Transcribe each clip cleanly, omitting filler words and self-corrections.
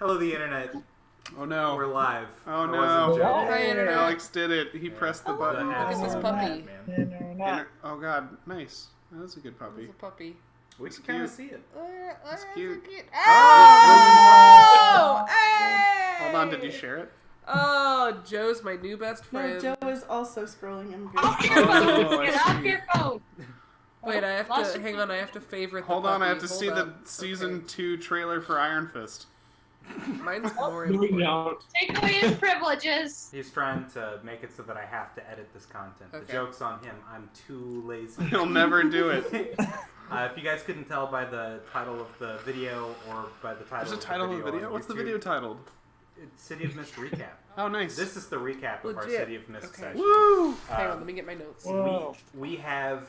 Hello, the internet. Oh no. We're live. Oh I no. wasn't joking. Hi, internet. Alex did it. He pressed the button. Look at this puppy. Oh god, nice. That's a good puppy. There's a puppy. We can kind of see it. It's cute. Oh! Hey! Hold on, did you share it? Oh, Joe's my new best friend. No, Joe is also scrolling him. Oh, Get off your phone. Wait, I have to hang on. I have to favorite. Hold the on, I have puppy. to Hold see the up. season 2 trailer for Iron Fist. Okay. Mine's more No, important. no. Take away his privileges. He's trying to make it so that I have to edit this content. The Okay. joke's on him. I'm too lazy. He'll never do it. If you guys couldn't tell by the title of the video or by the title There's a of title the of the video? on What's the YouTube, video titled? It's City of Mist Recap. Oh, nice. This is the recap of our Legit. City of Mist Okay. session. Woo! Hang on, let me get my notes. Whoa. We have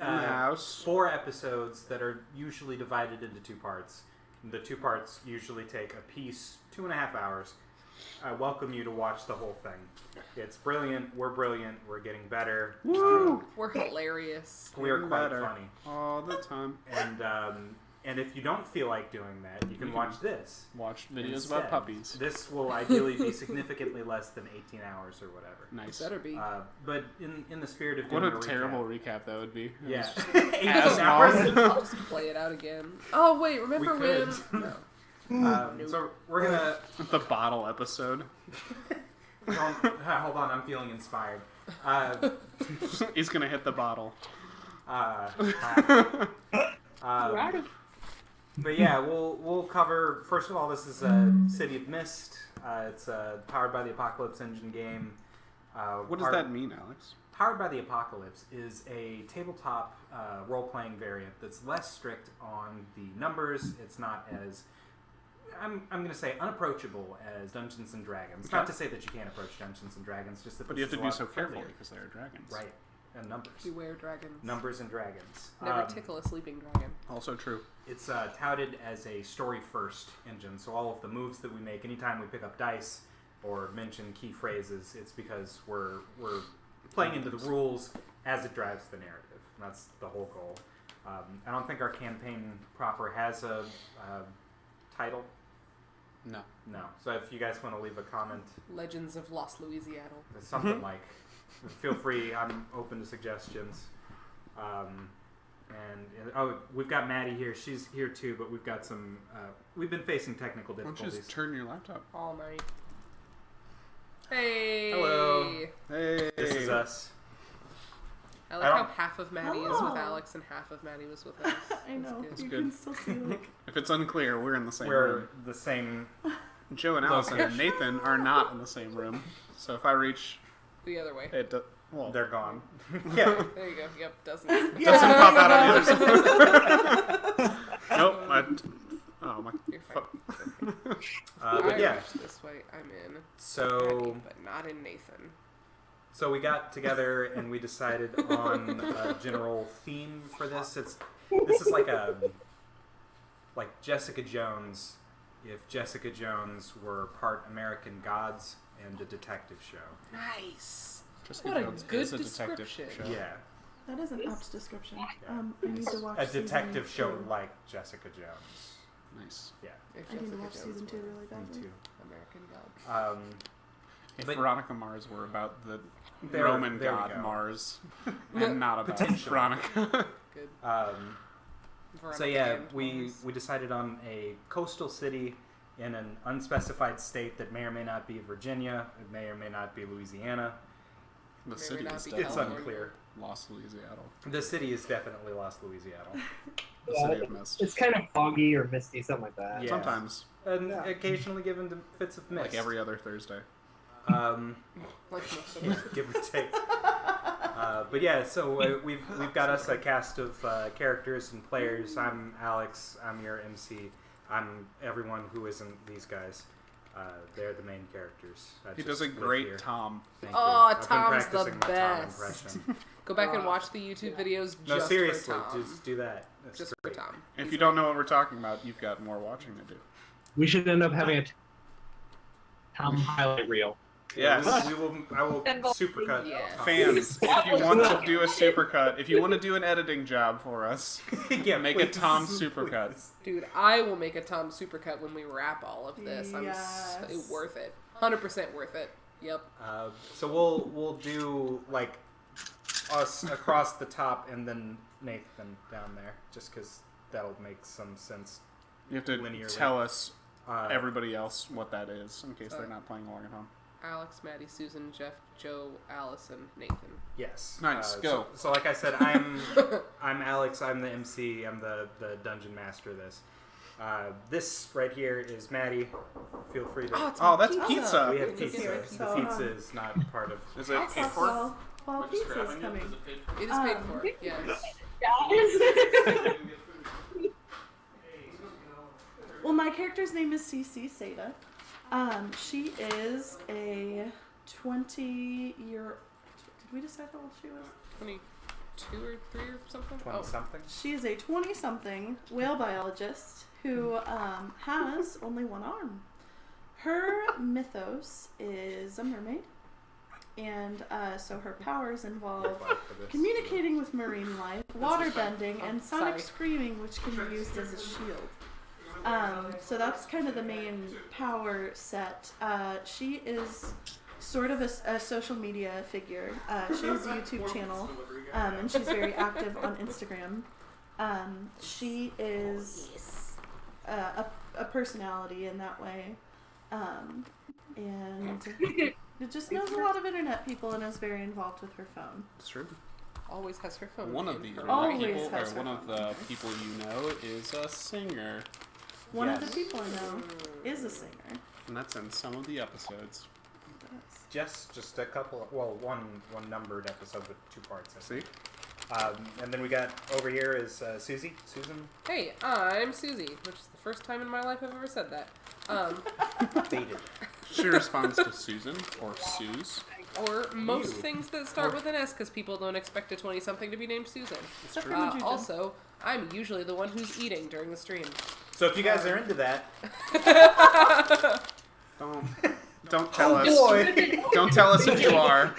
Mouse. 4 episodes that are usually divided into 2 parts. The 2 parts usually take a piece 2.5 hours. I welcome you to watch the whole thing. It's brilliant. We're brilliant. We're getting better. Woo! We're hilarious. We are Getting quite better. funny. All the time. And if you don't feel like doing that, you can watch this. Watch videos instead. about puppies. This will ideally be significantly less than 18 hours or whatever. Nice. Better be. But in the spirit of What doing a recap, terrible recap that would be. Yeah. As 18 long- hours. I'll just play it out again. Oh wait, remember We when? could. No. So we're gonna The bottle episode. hold on. I'm feeling inspired. He's gonna hit the bottle. But yeah, we'll cover. First of all, this is City of Mist. It's a powered by the Apocalypse engine game. What does that mean, Alex? Powered by the Apocalypse is a tabletop role-playing variant that's less strict on the numbers. It's not as I'm going to say unapproachable as Dungeons and Dragons. Okay. Not to say that you can't approach Dungeons and Dragons, just that But you this have to is a do lot so carefully friendlier. because they are dragons. Right, and numbers. Beware dragons. Numbers and dragons. Never tickle a sleeping dragon. Also true. It's touted as a story-first engine, so all of the moves that we make, anytime we pick up dice or mention key phrases, it's because we're playing into the rules as it drives the narrative. And that's the whole goal. I don't think our campaign proper has a title. No. No. So if you guys want to leave a comment, Legends of Lost Louisiana. something like, feel free. I'm open to suggestions. And we've got Maddie here. She's here too, but we've got some. We've been facing technical Why don't you difficulties. just turn your laptop? All night. Hey. Hello. Hey. This is us. I I like how don't- half of Maddie is with Alex and half of Maddie was with us. I know. That's You good. can still see like. If it's unclear, we're in the same We're room. the same. Joe and Allison and Nathan are not in the same room. So if I reach The other way. it, well, They're gone. Yeah. There you go. Yep, doesn't. it doesn't pop out on the other side. Nope. Oh my. You're fine. But yeah. Irish this way, I'm in. So Maddie, but not in Nathan. So we got together and we decided on a general theme for this. This is like Jessica Jones, if Jessica Jones were part American Gods and a detective show. Nice. Jessica What a Jones good is a detective description. show. Yeah, That is an apt description. Yeah. I need to watch a detective season show 2. like Jessica Jones. Nice. Yeah, If I need to Jessica watch Jones season 2 were really me badly. too. American Gods. If But- Veronica Mars were about the There- Roman there we god go. Mars, and not about Potentially. Veronica. Good. So Veronica yeah, and we Mars. decided on a coastal city in an unspecified state that may or may not be Virginia. It may or may not be Louisiana. The May city not is be It's definitely unclear. Lost Louisiana. The city is definitely Lost Louisiana. The city of mist. It's kind of foggy or misty, something like that. Yeah. Sometimes, And occasionally given to fits of mist. like every other Thursday. Like most of us. give or take. But yeah, so we've got us a cast of characters and players. I'm Alex. I'm your MC. I'm everyone who isn't these guys. They're the main characters. I He just does a live great here. Tom. Thank Oh, you. I've been Tom's the practicing my Tom best. impression. Go back and watch the YouTube videos just No, seriously, for Tom. just do that. That's Just great. for Tom. If you don't know what we're talking about, you've got more watching to do. We should end up having a Tom highlight reel. Yes. I will supercut. Yeah. Fans, if you want to do a supercut, if you want to do an editing job for us, Yeah, make a please, Tom supercut. please. Dude, I will make a Tom supercut when we wrap all of this. I'm Yes. so worth it. 100% worth it. Yep. So we'll do like us across the top and then Nathan down there, just because that'll make some sense. You have to Linearly. tell us, Uh, everybody else, what that is, in case they're not playing along at home. Alex, Maddie, Susan, Jeff, Joe, Allison, Nathan. Yes. Nice, go. So like I said, I'm Alex. I'm the MC. I'm the dungeon master of this. This right here is Maddie. Feel free to. Oh, that's pizza. We have Pizza's pizza. here. The So, pizza is not part of. Is it paid for? Well, pizza's coming. It is paid for. Yes. Well, my character's name is CC Seda. She is a 20-year. Did we decide how old she was? 22 or 3 or something? 20 something. She is a 20-something whale biologist who has only one arm. Her mythos is a mermaid, and so her powers involve communicating with marine life, water bending, and sonic Sorry. screaming, which can be used as a shield. So that's kind of the main power set. She is sort of a social media figure. She has a YouTube channel, and she's very active on Instagram. She is a personality in that way. And just knows a lot of internet people and is very involved with her phone. It's true. Always has her phone. One of in the her Always pocket. people, or has her one of phone. the people you know, is a singer, One of Yes. the people I know is a singer. and that's in some of the episodes. Just a couple. Well, one numbered episode with 2 parts. I think. See? And then we got over here is Susie. Susan. Hey, I'm Susie, which is the first time in my life I've ever said that. Dated. She responds to Susan or Suze. Or most things that start with an S, because people don't expect a 20-something to be named Susan. Except for Majuja. Also, I'm usually the one who's eating during the stream. So if you guys are into that, Don't tell us. boy. Don't tell us if you are.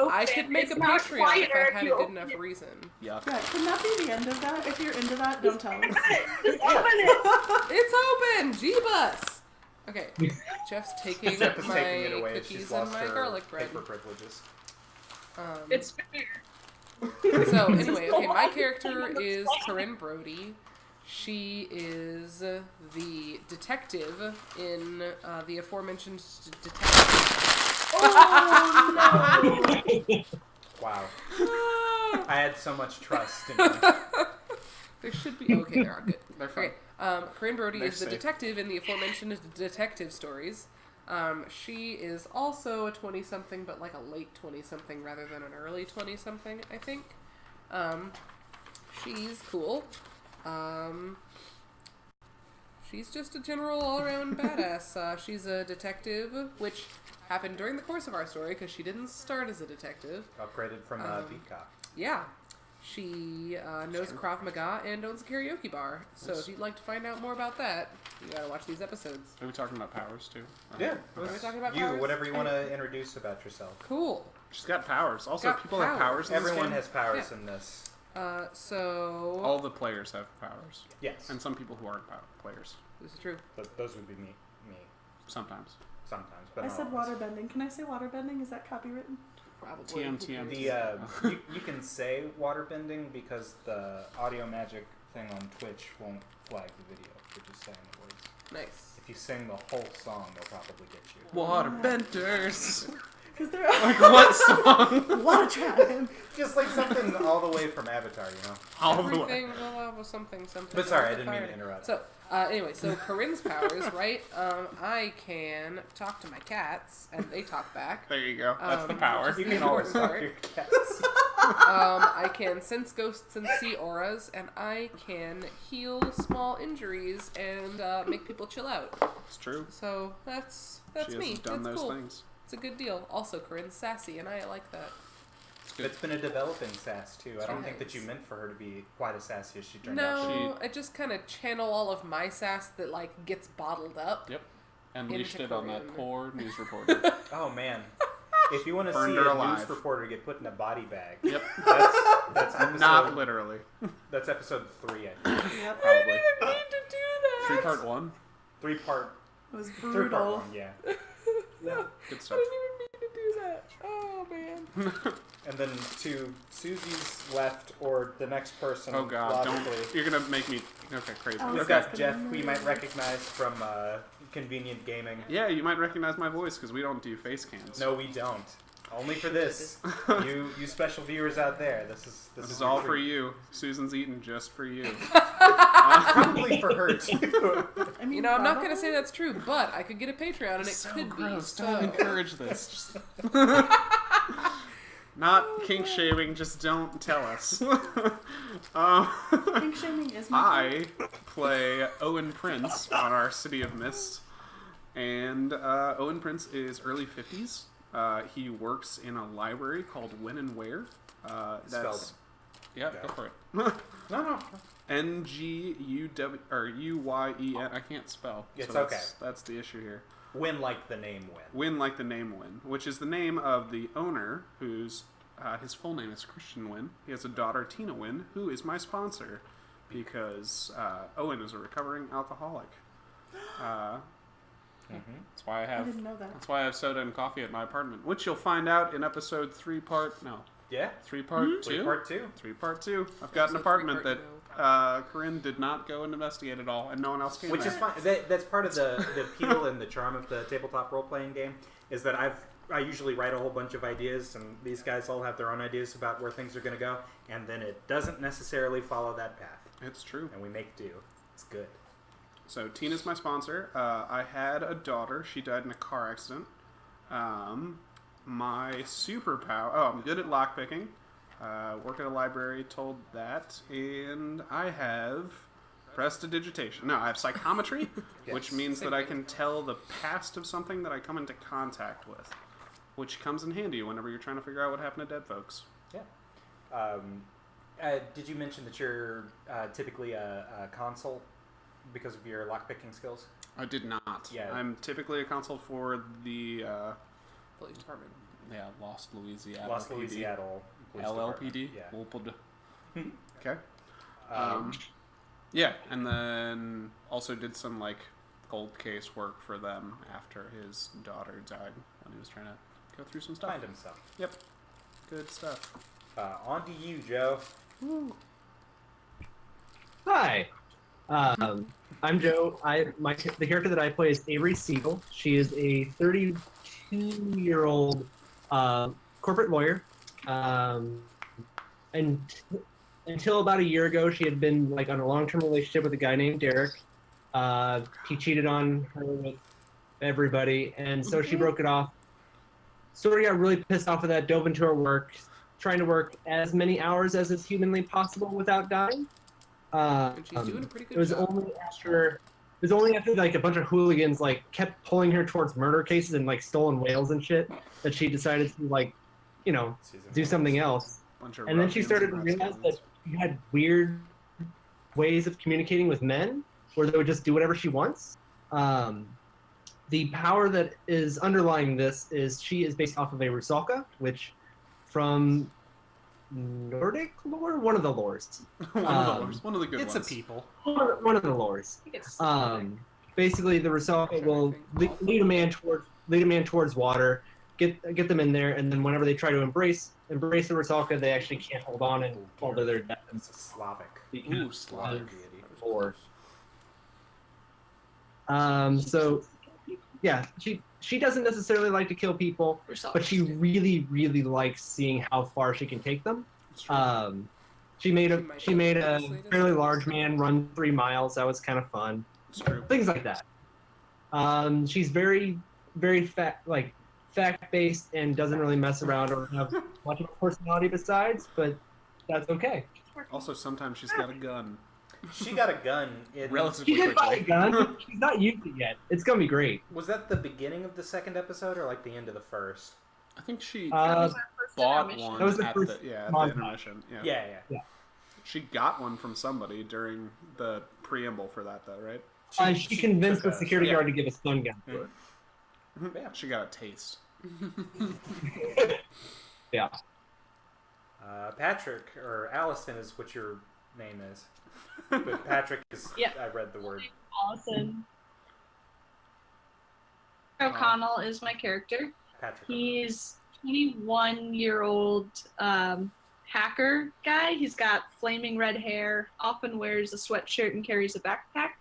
I should make a Patreon if I had a good enough reason. Yuck. Yeah, can that be the end of that? If you're into that, don't tell us. Just open it. It's open! G-Bus! Okay, Jeff's taking Steph is my taking it away. cookies She's and lost my her garlic bread. paper privileges. It's fair. So anyway, okay, my character is Corinne Brody. She is the detective in the aforementioned detective. Oh no! Wow. I had so much trust in you. There should be. Okay, there are good. They're fine. Okay, Corinne Brody They're is the safe. detective in the aforementioned detective stories. She is also a 20-something, but like a late 20-something rather than an early 20-something, I think. She's cool. She's just a general all-around badass. She's a detective, which happened during the course of our story because she didn't start as a detective. Upgraded from Beat Cop. Yeah. She knows Krav Maga and owns a karaoke bar. So if you'd like to find out more about that, you gotta watch these episodes. Are we talking about powers too? Yeah. Are we talking about You, powers? whatever you want to introduce about yourself. Cool. She's got powers. Also, Got people have powers. In this Everyone game. has powers Yeah. in this. So All the players have powers, Yes. and some people who aren't players this is true. Those would be me sometimes. sometimes. But I not said always. waterbending. Can I say waterbending? Is that copywritten? Probably. TM. You can say waterbending because the audio magic thing on Twitch won't flag the video for just saying the words. Nice. If you sing the whole song, they'll probably get you. Waterbenders. Because they're Like what song? water tribe. Just like something all the way from Avatar, you know? All the way. Everything will have something. But sorry, I didn't mean to interrupt. So, anyway, so Corinne's powers, right? I can talk to my cats, and they talk back. There you go. That's the power. You the can always important talk to your part. cats. I can sense ghosts and see auras, and I can heal small injuries and make people chill out. It's true. So that's She me. has done That's those cool. things. It's a good deal. Also, Corinne's sassy, and I like that. It's good. It's been a developing sass, too. I don't think that you Nice. meant for her to be quite as sassy as she turned out to be. No, I just kind of channel all of my sass that like gets bottled up. Yep. Unleashed into it on that Korean. poor news reporter. Oh man. If you want to Burned see her a alive. news reporter get put in a body bag, Yep. that's episode, Not literally. That's episode 3, I think. Yep. Probably. I didn't even need to do that. 3-part 1. 3-part. It was 3-part brutal. 1, yeah. Good I stuff. didn't even mean to do that. Oh man. And then to Susie's left, or the next person. Oh god, logically. don't. You're gonna make me. Okay, crazy. Oh, We've Is got that Jeff, gonna who you might recognize from Convenient Gaming. Yeah, you might recognize my voice because we don't do face cams. No, we don't. Only for this. you special viewers out there. This This is your all for treat. you. Susan's eating just for you. Probably for her too. I mean, You know, I'm not probably. gonna say that's true, but I could get a Patreon and it So could gross. be. Don't So. encourage this. Not kink shaming. Just don't tell us. Pink shaming is my I play Owen Prince on our City of Mist, and Owen Prince is early 50s. He works in a library called When and Where. That's Spelled. yeah, go for it. No. NGUW or UYEN. I can't spell. It's so okay. That's the issue here. Win like the name win. Win like the name Win, which is the name of the owner, whose his full name is Christian Win. He has a daughter, Tina Win, who is my sponsor because Owen is a recovering alcoholic. That's why I I have. didn't know that. That's why I have soda and coffee at my apartment, which you'll find out in episode 3-part. No, Yeah. 3-part 2. 3-part 2. 3-part 2. I've got an Episode apartment 3-part that Corinne did not go and investigate at all, and no one else came. Which there. is fine. That's part of the appeal and the charm of the tabletop role-playing game, is that I usually write a whole bunch of ideas, and these guys all have their own ideas about where things are going to go, and then it doesn't necessarily follow that path, It's true. and we make do. It's good. So Tina's my sponsor. I had a daughter. She died in a car accident. My superpower... Oh, I'm good at lockpicking. Work at a library, told that. And I have prestidigitation. No, I have psychometry, which means that I can tell the past of something that I come into contact with, which comes in handy whenever you're trying to figure out what happened to dead folks. Yeah. Did you mention that you're typically a consul because of your lockpicking skills? I did not. Yeah. I'm typically a consul for the Police department. Lost Louisiana. Lost LLPD. Louisiana Police LLPD. Department. Yeah. Okay. Um, Yeah, and then also did some like cold case work for them after his daughter died when he was trying to go through some stuff. Find himself. Yep. Good stuff. On to you, Joe. Hi, I'm Joe. The character that I play is Avery Siegel. She is a 32-year-old corporate lawyer. And until about a year ago, she had been like on a long-term relationship with a guy named Derek. He cheated on her with everybody, and so she broke it off. Sort of got really pissed off of that. Dove into her work, trying to work as many hours as is humanly possible without dying. And she's doing a pretty good It was job. only after like a bunch of hooligans like kept pulling her towards murder cases and like stolen whales and shit that she decided to like, do something else. Bunch of And then she ruffians started to and realize that rascals. she had weird ways of communicating with men where they would just do whatever she wants. The power that is underlying this is she is based off of a Rusalka, which from Nordic lore, one of the lores. one of the lores, one of the good It's ones. a people. One of the lores. It's Basically, the Rusalka will lead a man towards water, get them in there, and then whenever they try to embrace the Rusalka, they actually can't hold on and fall to their death. It's a Slavic. Ooh, Slavic. Lore. So, yeah, she doesn't necessarily like to kill people, but she really, really likes seeing how far she can take them. It's true. She made a fairly large man run 3 miles. That was kind of fun. It's true. Things like that. She's very, very fact-based and doesn't really mess around or have much of a personality besides, but that's okay. Also, sometimes she's got a gun. She got a gun. Relatively She did buy a quickly. gun. She's not used it yet. It's gonna be great. Was that the beginning of the second episode or like the end of the first? I think she Uh, bought one That was the at first the montage. intermission. Yeah. Yeah. She got one from somebody during the preamble for that, though, right? She convinced the took security yeah. guard to give a stun gun to her. Yeah. She got a taste. Yeah. Patrick, or Allison is what your name is. But Patrick is, Yeah. I read the word. Allison. O'Connell is my character. Patrick. He's 21-year-old hacker guy. He's got flaming red hair, often wears a sweatshirt and carries a backpack.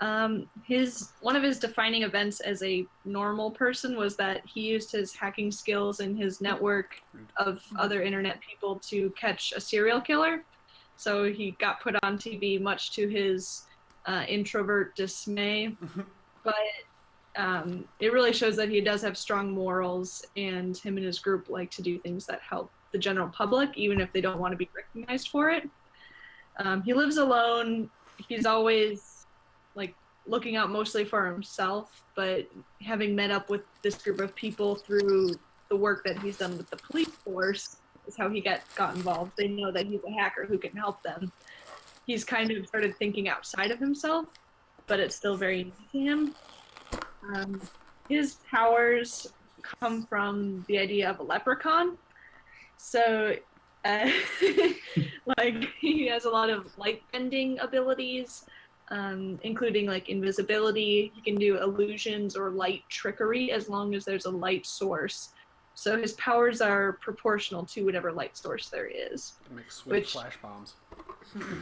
One of his defining events as a normal person was that he used his hacking skills and his network of other internet people to catch a serial killer. So he got put on TV, much to his introvert dismay. But it really shows that he does have strong morals, and him and his group like to do things that help the general public, even if they don't want to be recognized for it. He lives alone. He's always like looking out mostly for himself, but having met up with this group of people through the work that he's done with the police force is how he got involved. They know that he's a hacker who can help them. He's kind of started thinking outside of himself, but it's still very new to him. His powers come from the idea of a leprechaun. So, like, he has a lot of light bending abilities, including like invisibility. He can do illusions or light trickery as long as there's a light source. So his powers are proportional to whatever light source there is. Make sweet flash bombs.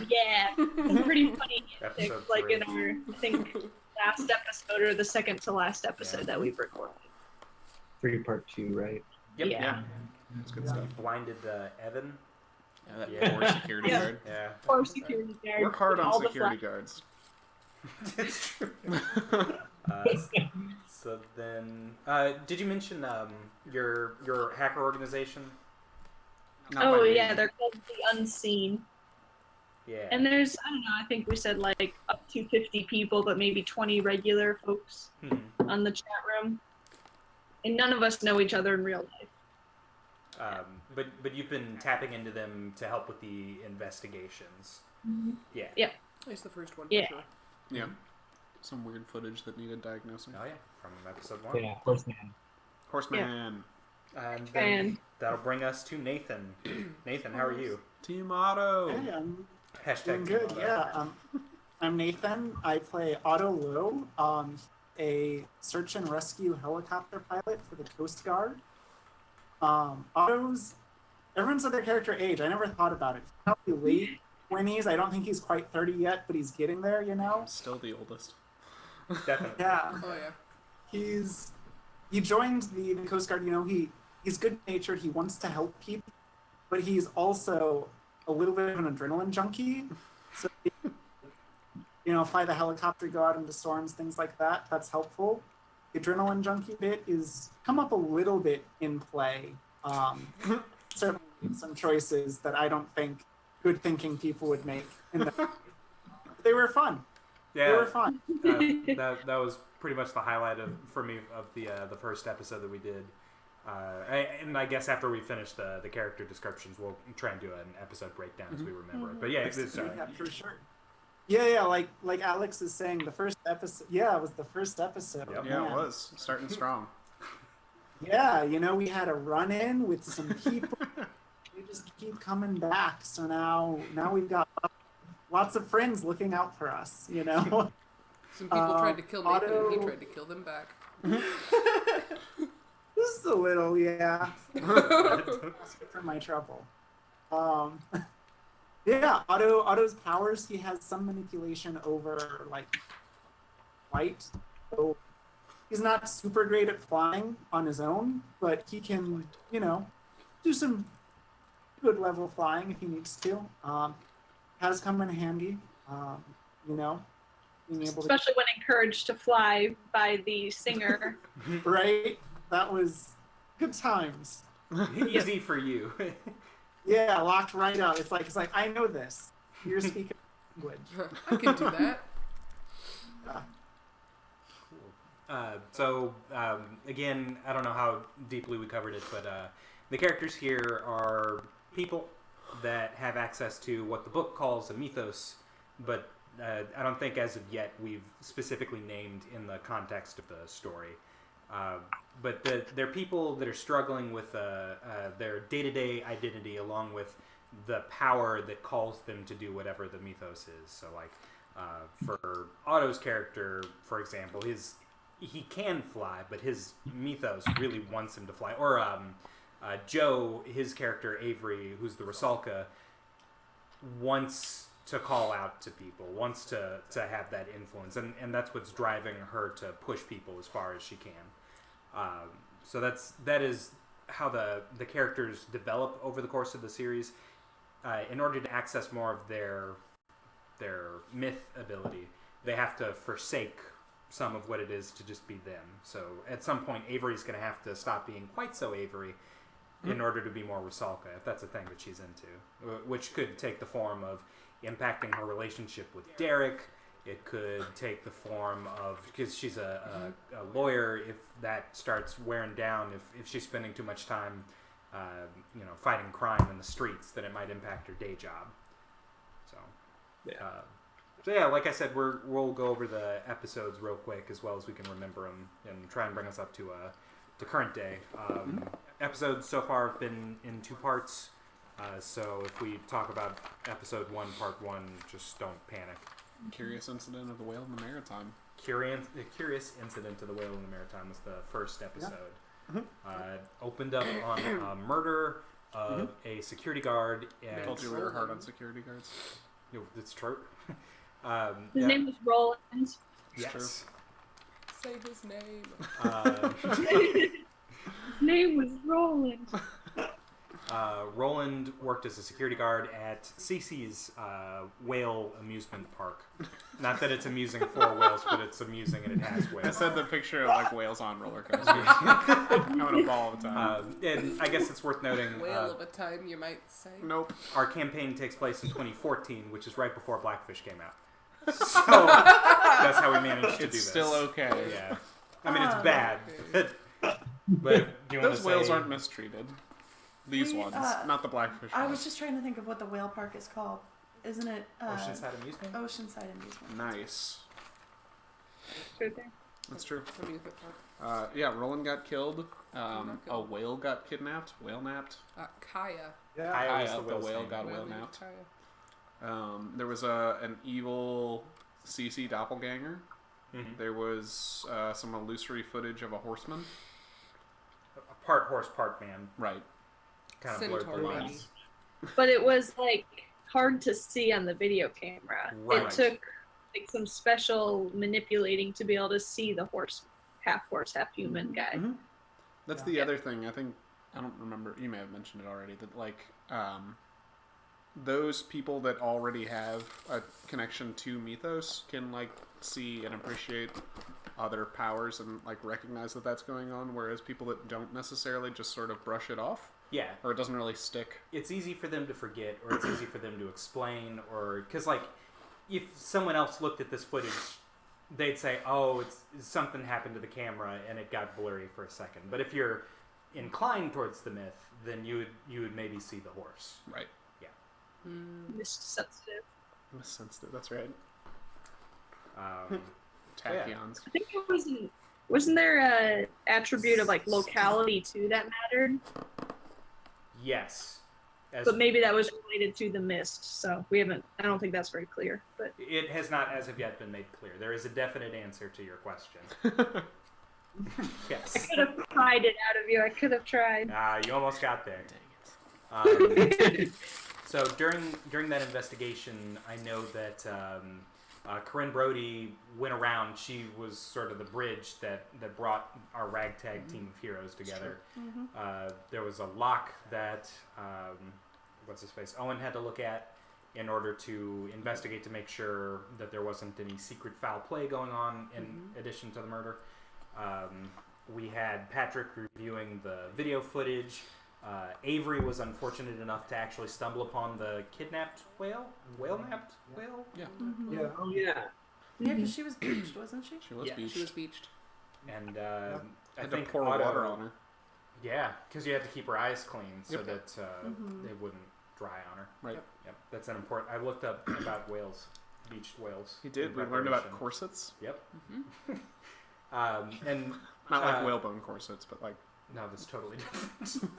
Yeah, it's pretty funny. Episode Like 3. in our, I think, last episode or the second to last episode that we've recorded. 3 part 2, right? Yep. Yeah. That's good stuff. Blinded Evan. Yeah, that Yeah. poor security Yeah. guard. Yeah. Or security guard. Work hard on all the security flash- guards. It's true. So then, did you mention your hacker organization? Not Oh by name. yeah, they're called the Unseen. Yeah. And there's, I don't know, I think we said like up to 50 people, but maybe 20 regular folks on the chat room. And none of us know each other in real life. But you've been tapping into them to help with the investigations. Mhm. Yeah. Yeah. It's the first one, Yeah. for sure. Yeah. Some weird footage that needed diagnosing. Oh yeah, from episode 1. Yeah, Horseman. Horseman. And then that'll bring us to Nathan. Nathan, how are you? Team Otto. Hey, I'm Hashtag doing good. Team Otto. Yeah, I'm Nathan. I play Otto Lowe, a search and rescue helicopter pilot for the Coast Guard. Everyone said their character age. I never thought about it. He's probably late 20s. I don't think he's quite 30 yet, but he's getting there. You know. I'm still the oldest. Definitely. Yeah. Oh yeah. He joined the Coast Guard. You know, he's good natured. He wants to help people, but he's also a little bit of an adrenaline junkie. So, you know, fly the helicopter, go out into storms, things like that. That's helpful. The adrenaline junkie bit is come up a little bit in play. Certainly some choices that I don't think good thinking people would make. They were fun. Yeah. They were fun. That was pretty much the highlight for me of the first episode that we did. And I guess after we finish the character descriptions, we'll try and do an episode breakdown as we remember it. But yeah, it's Yeah, for sure. Yeah, like Alex is saying, the first episode. Yeah, it was the first episode. Yep. Yeah, man. it was. Starting strong. Yeah, you know, we had a run-in with some people. We just keep coming back. So now we've got lots of friends looking out for us, you know? Some people tried to kill Nathan, and he Otto- tried to kill them back. Just a little, yeah. That's good for my trouble. Yeah, Otto's powers, he has some manipulation over, like, light. So he's not super great at flying on his own, but he can, you know, do some good level flying if he needs to. Has come in handy, you know, being able to... Especially when encouraged to fly by the singer. Right? That was good times. easy for you. Yeah, locked right up. It's like I know this. You're speaking language. I can do that. So again, I don't know how deeply we covered it, but the characters here are people that have access to what the book calls a mythos, but I don't think as of yet we've specifically named in the context of the story. But they're people that are struggling with their day-to-day identity along with the power that calls them to do whatever the mythos is. So, like, for Otto's character, for example, he can fly, but his mythos really wants him to fly. Or Joe, his character, Avery, who's the Rusalka, wants to call out to people, wants to have that influence. And that's what's driving her to push people as far as she can. So that is how the characters develop over the course of the series. In order to access more of their myth ability, they have to forsake some of what it is to just be them. So at some point, Avery's going to have to stop being quite so Avery in order to be more Rusalka, if that's a thing that she's into, which could take the form of impacting her relationship with Derek. It could take the form of, because she's a lawyer, if that starts wearing down, if she's spending too much time fighting crime in the streets, then it might impact her day job. So yeah, like I said, we'll go over the episodes real quick as well as we can remember them and try and bring us up to current day. Episodes so far have been in 2 parts. So if we talk about episode 1, part 1, just don't panic. Curious Incident of the Whale in the Maritime. The Curious Incident of the Whale in the Maritime was the first episode. Yeah. Opened up on a murder of a security guard. I told you we were hard on security guards. It's true. His name was Roland. Yes. Say his name. His name was Roland. Roland worked as a security guard at Cece's whale amusement park. Not that it's amusing for whales, but it's amusing and it has whales. I said the picture of like whales on roller coasters. Having a ball all the time. And I guess it's worth noting. Whale of a time, you might say. Nope. Our campaign takes place in 2014, which is right before Blackfish came out. So that's how we managed to do this. It's still okay. Yeah. I mean, it's bad. But do you want Those whales aren't mistreated. These ones, not the Blackfish I ones. was just trying to think of what the whale park is called. Isn't it? Oceanside Amusement? Oceanside Amusement. Nice. Right there. That's true. Amusement park. Yeah, Roland got killed. got A killed? whale got kidnapped. Whale napped. Kaya. Yeah. Kaya was Kaya, the the whale's whale name. got Whale whale named napped. Kaya. There was an evil CC doppelganger. Mm-hmm. There was some illusory footage of a horseman. Part horse, part man. Right. Kind of blurred the Centaur, maybe. lines. But it was like hard to see on the video camera. Right. It took like some special manipulating to be able to see the horse, half human guy. Mm-hmm. That's Yeah. the other thing. I don't remember. You may have mentioned it already. That like those people that already have a connection to Mythos can like see and appreciate other powers and like recognize that that's going on, whereas people that don't necessarily just sort of brush it off. Yeah. Or it doesn't really stick. It's easy for them to forget, or it's easy for them to explain, or because like if someone else looked at this footage, they'd say, "Oh, it's something happened to the camera and it got blurry for a second." But if you're inclined towards the myth, then you would maybe see the horse. Right. Mist sensitive. Sensitive. That's right. Yeah. Tachyons. I think it wasn't there a attribute of like locality too that mattered? Yes. But maybe that was related to the mist, so I don't think that's very clear. But It has not as of yet been made clear. There is a definite answer to your question. I Yes. could have pried it out of you. I could have tried. You almost got there. So during that investigation, I know that Corinne Brody went around. She was sort of the bridge that brought our ragtag team of heroes together. There was a lock that Owen had to look at in order to investigate to make sure that there wasn't any secret foul play going on in addition to the murder. We had Patrick reviewing the video footage. Avery was unfortunate enough to actually stumble upon the kidnapped whale. Whale-napped whale? Yeah. Yeah. Oh yeah. Yeah, because she was beached, wasn't she? She was beached. She was beached. And I I had think to pour Otto, water on her. Yeah, because you had to keep her eyes clean so Yep. that they wouldn't dry on her. Right. Yep, that's an important. I looked up about whales. beached whales. He did. in We learned about preparation. corsets. Yep. And Not like whalebone corsets, but like. no, that's totally different.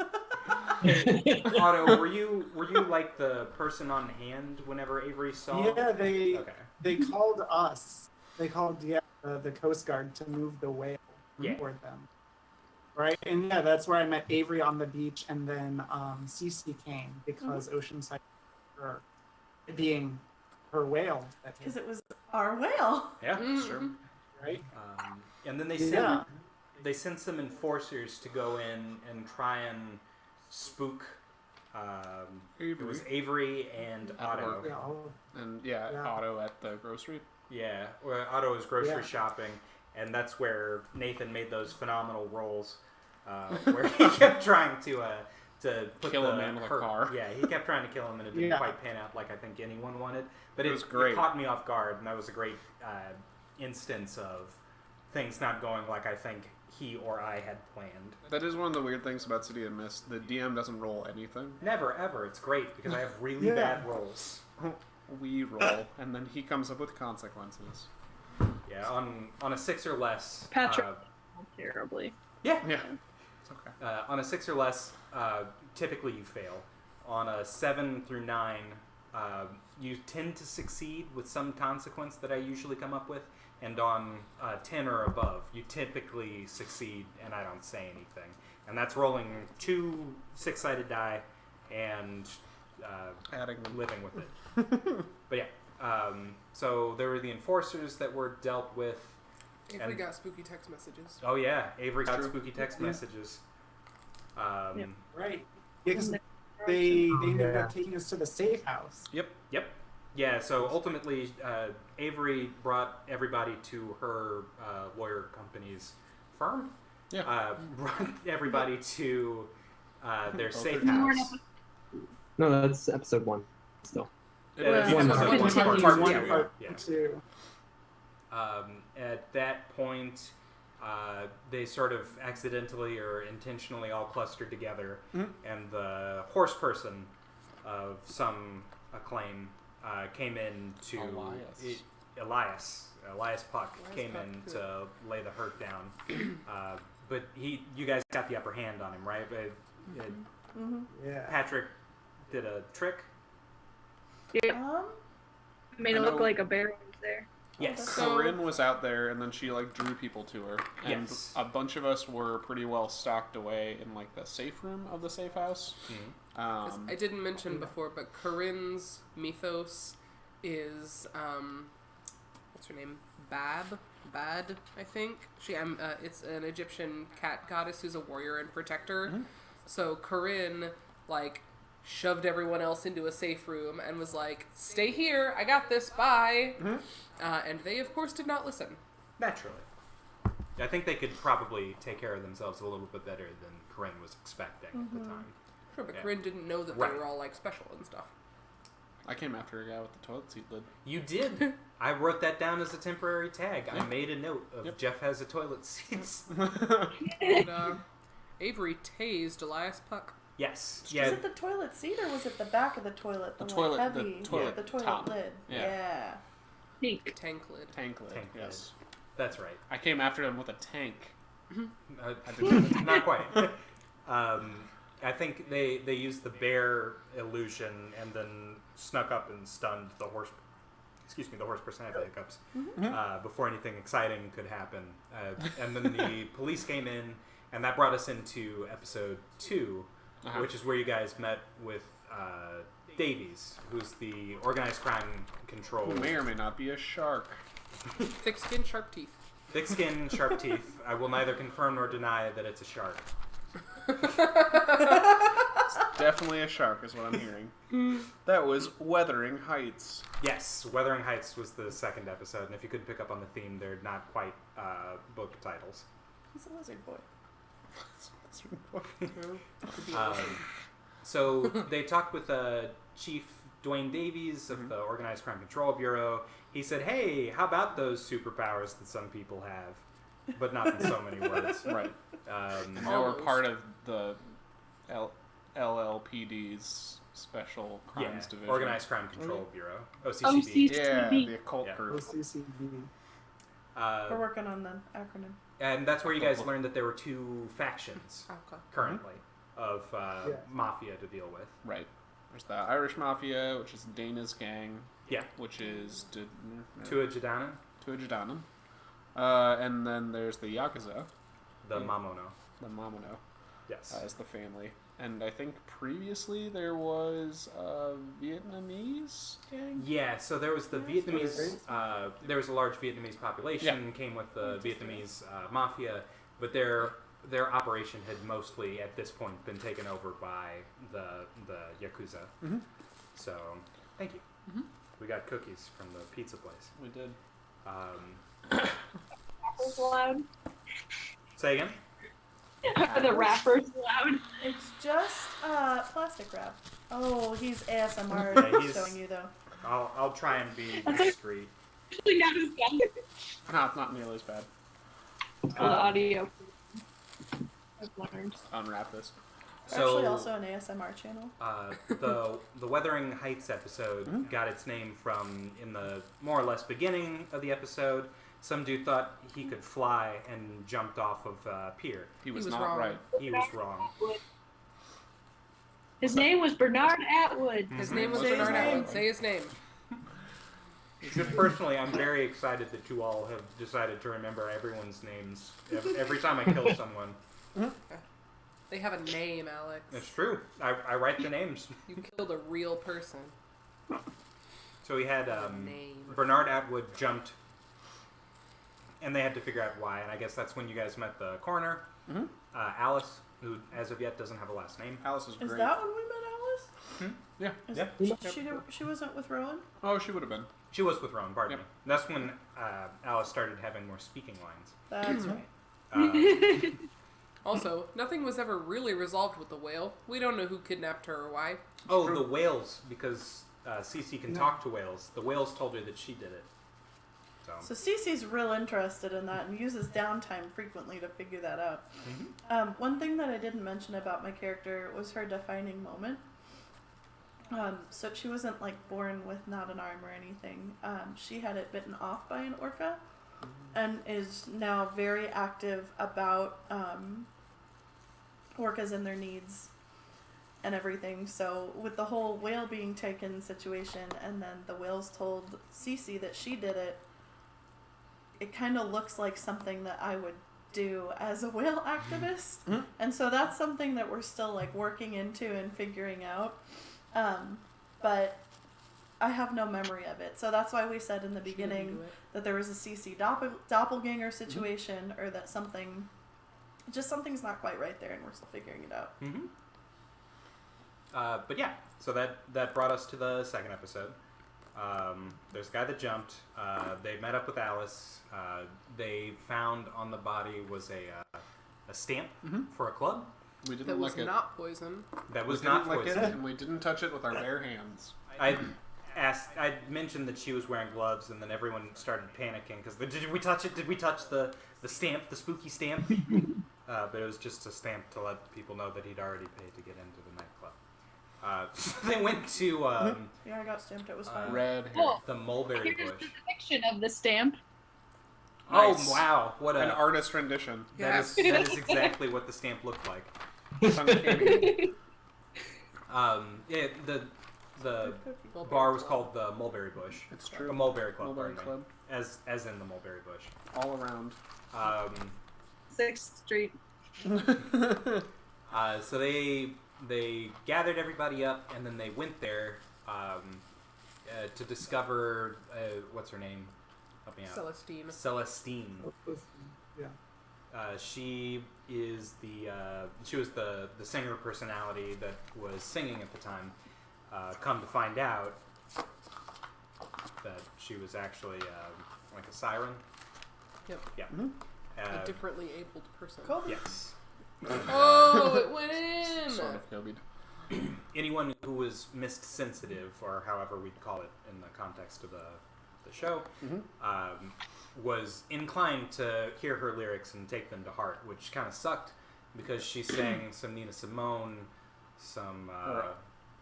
Otto, were you like the person on hand whenever Avery saw? Yeah, they Okay. called us. They called the Coast Guard to move the whale Yeah. for them. Right, and yeah, that's where I met Avery on the beach, and then Cece came because Oceanside, her being her whale. Because it was our whale. Yeah, sure. Right. And then Yeah. they sent some enforcers to go in and try and spook. It was Avery and Otto. work. Yeah. And Yeah. Otto at the grocery. Yeah, where Otto was grocery Yeah. shopping, and that's where Nathan made those phenomenal rolls, where he kept trying to put Kill the a man with a hurt- car. Yeah, he kept trying to kill him, and it didn't Yeah. quite pan out like I think anyone wanted. But It was great. It caught me off guard, and that was a great instance of things not going like I think he or I had planned. That is one of the weird things about City of Mist. The DM doesn't roll anything. Never ever. It's great because I have really Yeah. bad rolls. We roll, and then he comes up with consequences. Yeah, on a 6 or less. Patrick. Terribly. Yeah. Yeah. It's okay. On a 6 or less, typically you fail. On a 7 through 9, you tend to succeed with some consequence that I usually come up with. And on 10 or above, you typically succeed and I don't say anything. And that's rolling 2 6-sided die and Adding them. living with it. But yeah, so there were the enforcers that were dealt with. Avery And- got spooky text messages. Oh yeah, Avery got True. spooky text Yeah. messages. Yep. Right. Yeah, 'cause they ended up taking us to the safe house. Yep. Yeah, so ultimately, Avery brought everybody to her lawyer company's firm. Yeah. Brought everybody to their safe More house. No, that's episode 1. Still. That's Well, episode continues, one, yeah. part two, Part yeah. two. At that point, they sort of accidentally or intentionally all clustered together, and the horse person of some acclaim came in to Elias. Elias Puck Elias came Puck, in good. to lay the hurt down, but you guys got the upper hand on him, right? Yeah. Patrick did a trick. Made I it look know- like a bear was there. Yes. So- Corinne was out there, and then she like drew people to her, and Yes. a bunch of us were pretty well stocked away in like the safe room of the safe house. I didn't mention before, but Corinne's Mythos is what's her name? Bad, I think. It's an Egyptian cat goddess who's a warrior and protector. So Corinne shoved everyone else into a safe room and was like, "Stay here, I got this, bye." And they of course did not listen. Naturally. I think they could probably take care of themselves a little bit better than Corinne was expecting at the time. Sure, but Yeah. Corinne didn't know that Right. they were all special and stuff. I came after a guy with the toilet seat lid. You did. I wrote that down as a temporary tag. I made a note of Yep. Jeff has a toilet seats. And Avery tased Elias Puck. Yes. Was Yeah. it the toilet seat or was it the back of the toilet? The like, toilet- the heavy, toilet the toilet top. lid. Yeah. Yeah. Pink. Tank lid. Tank lid. Tank lid. Yes. That's right. I came after him with a tank. I didn't, not quite. I think they used the bear illusion and then snuck up and stunned the horse. Excuse me, the horse person had the hiccups before anything exciting could happen. And then the police came in, and that brought us into episode 2, which is where you guys met with Davies, who's the organized crime control. Who may or may not be a shark. Thick skin, sharp teeth. Thick skin, sharp teeth. I will neither confirm nor deny that it's a shark. Definitely a shark is what I'm hearing. That was Wuthering Heights. Yes, Wuthering Heights was the second episode, and if you couldn't pick up on the theme, they're not quite book titles. He's a lizard boy. So they talked with Chief Dwayne Davies of the Organized Crime Control Bureau. He said, "Hey, how about those superpowers that some people have, but not in so many words." Right. They were Almost. part of the LLPD's Special Crimes Division. Organized Crime Control Bureau, OCCB. OCCB. Yeah, the occult Yeah. group. OCCB. We're working on the acronym. And that's where you guys learned that there were 2 factions Okay. currently of Yeah. Mafia to deal with. Right. There's the Irish Mafia, which is Dana's gang. Yeah. Which is Tuatjadanan, Tuatjadanan. And then there's the Yakuza, the Mamono. the Mamono, Yes. as the family. And I think previously there was a Vietnamese gang? Yeah, so there was the Vietnamese, there was a large Vietnamese population, came with the Vietnamese Mafia, but their operation had mostly, at this point, been taken over by the Yakuza. Mhm. So, thank you. We got cookies from the pizza place. We did. Rappers allowed. Say again? Are the rappers allowed? It's just plastic wrap. Oh, he's ASMR Yeah, he's- showing you though. I'll try and be That's okay. discreet. Actually, not as bad. No, it's not nearly as bad. The audio. I've learned. Unwrap this. We're actually also an ASMR channel. The Wuthering Heights episode got its name from, in the more or less beginning of the episode, some dude thought he could fly and jumped off of a pier. He was was not wrong. right. He was wrong. His name was Bernard Atwood. His name was Say his Bernard name. Atwood. Say his name. Just personally, I'm very excited that you all have decided to remember everyone's names every time I kill someone. They have a name, Alex. It's true. I write the names. You killed a real person. So we had Name. Bernard Atwood jumped, and they had to figure out why. And I guess that's when you guys met the coroner, Alice, who as of yet doesn't have a last name. Alice is great. Is that when we met Alice? Yeah. Yeah. She wasn't with Rowan? Oh, she would have been. She was with Rowan, pardon Yep. me. That's when Alice started having more speaking lines. That's right. Also, nothing was ever really resolved with the whale. We don't know who kidnapped her or why. Oh, the whales, because Cece can talk to whales. The whales told her that she did it. So Cece's real interested in that and uses downtime frequently to figure that out. One thing that I didn't mention about my character was her defining moment. So she wasn't like born with not an arm or anything. She had it bitten off by an orca, and is now very active about orcas and their needs and everything. So with the whole whale being taken situation, and then the whales told Cece that she did it, it kind of looks like something that I would do as a whale activist. And so that's something that we're still like working into and figuring out. But I have no memory of it. So that's why we said in the beginning that there was a CC doppelganger situation, or that something, just something's not quite right there and we're still figuring it out. But yeah, so that brought us to the second episode. There's a guy that jumped. They met up with Alice. They found on the body was a stamp for a club. We didn't That was lick it. not poison. That We was didn't not lick it, poison. and we didn't touch it with our bare hands. I mentioned that she was wearing gloves, and then everyone started panicking because did we touch it? Did we touch the stamp, the spooky stamp? But it was just a stamp to let people know that he'd already paid to get into the nightclub. So they went to Yeah, I got stamped. It was fine. Red hair. Oh, the Mulberry here's Bush. the depiction of the stamp. Nice. Oh wow! What An a artist rendition. that is exactly what the stamp looked like. Uncanny. Yeah, the Mulberry bar was Club. called the Mulberry Bush. It's The true. Mulberry Club. Mulberry pardon me. Club. As in the Mulberry Bush. All around. 6th Street. So they gathered everybody up, and then they went there to discover what's her name? Help me out. Celestine. Celestine. Yeah. She is she was the singer personality that was singing at the time. Come to find out that she was actually like a siren. Yep. Yeah. A differently abled person. Cool. Yes. Oh, it went in! Sort of Kobe. Anyone who was mist sensitive, or however we'd call it in the context of the show, was inclined to hear her lyrics and take them to heart, which kind of sucked because she sang some Nina Simone, some. Her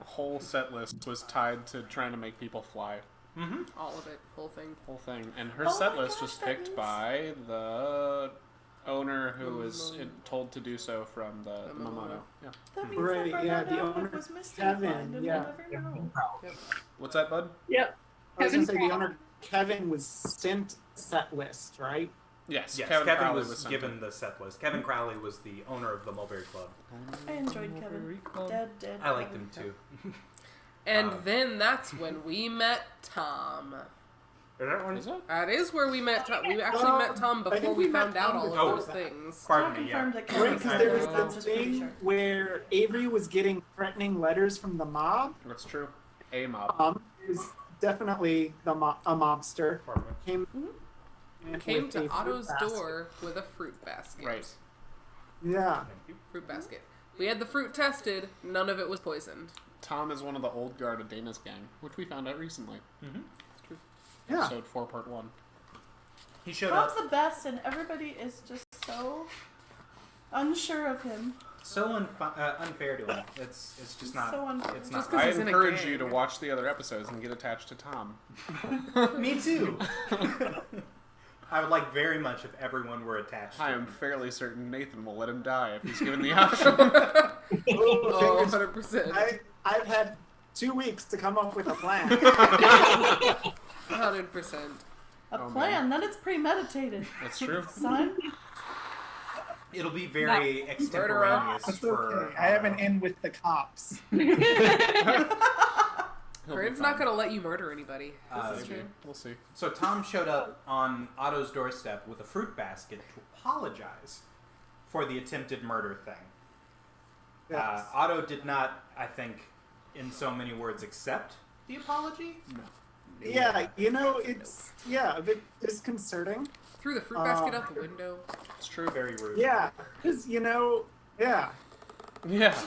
whole set list was tied to trying to make people fly. Mm-hmm. All of it, whole thing. Whole thing. And her Oh set my list gosh, was that picked means- by the owner who was told to do so from the Momono. Yeah. That means Right, that yeah, the Bernardo owner, was mystified Kevin, and yeah. we'll never know. What's that, bud? Yep. I was going to say Kevin the owner, Kevin, was sent set list, right? Yes, Yes, Kevin Kevin Crowley was sent given it. the set list. Kevin Crowley was the owner of the Mulberry Club. I enjoyed Kevin. Dead. I liked him Kevin. too. And then that's when we met Tom. Is that one? Is it? That is where we met Tom. We actually met Tom I before think we we met found out Tom all before of those that. things. Pardon Tom me, yeah. confirmed that Right, Kevin because there was Crowley. this thing where Avery was getting threatening letters from the mob. That's true. A mob. Is definitely a mobster. Pardon me. Came with to a fruit Otto's basket. door with a fruit basket. Right. Yeah. Thank you. Fruit basket. We had the fruit tested. None of it was poisoned. Tom is one of the old guard of Dana's gang, which we found out recently. Mm-hmm. Yeah. Episode 4, part 1. He showed Tom's up the best, and everybody is just so unsure of him. so unfair to him. It's just not. So unfair. It's Just not. 'cause I he's in a encourage gang. you to watch the other episodes and get attached to Tom. Me too. I would like very much if everyone were attached. I to am him. fairly certain Nathan will let him die if he's given the option. Oh, fingers- 100%. I've had 2 weeks to come up with a plan. 100%. A Oh, plan, then it's premeditated. That's true. Son, It'll be very extemporaneous That's for. okay. I have an in with the cops. He'll be Corinne's fine. not going to let you murder anybody. Uh, This is true. We'll see. So Tom showed up on Otto's doorstep with a fruit basket to apologize for the attempted murder thing. Yes. Otto did not, I think, in so many words, accept the apology. Yeah, it's a bit disconcerting. Threw the fruit basket out the window. It's true. Very rude. Yeah, because yeah, Yeah.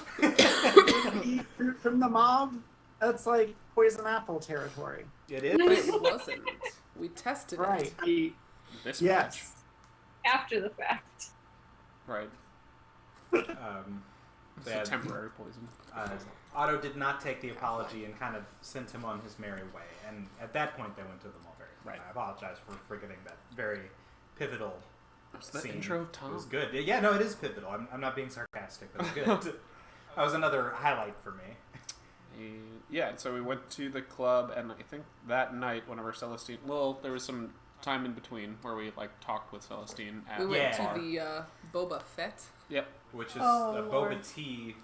eat fruit from the mob. That's like poison apple territory, It But is. it wasn't. We tested right? it. This Yes. After the fact. much. Right. It's Yeah. a temporary poison. Otto did not take the apology and kind of sent him on his merry way. And at that point, they went to the Mulberry. Right. I apologize for forgetting that very pivotal Was that scene. intro of It Tom? was good. Yeah, no, it is pivotal. I'm not being sarcastic, but it's good. That was another highlight for me. Yeah, so we went to the club, and I think that night, whenever Celestine... Well, there was some time in between where we, talked with Celestine at We went the bar. to the Boba Fett. Yep. Which is Oh, a Lord. boba tea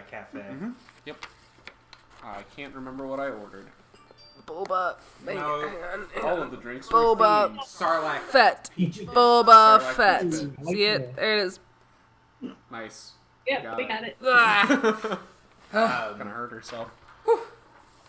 cafe. Mm-hmm. Yep. I can't remember what I ordered. Boba. Hang No. on. All of the drinks Boba. were themed. Sarlacc. Fett. Sarlacc Boba Fett. Fett. See it? There it is. Nice. Yeah, Got we it. got it. Ah. Gonna hurt herself.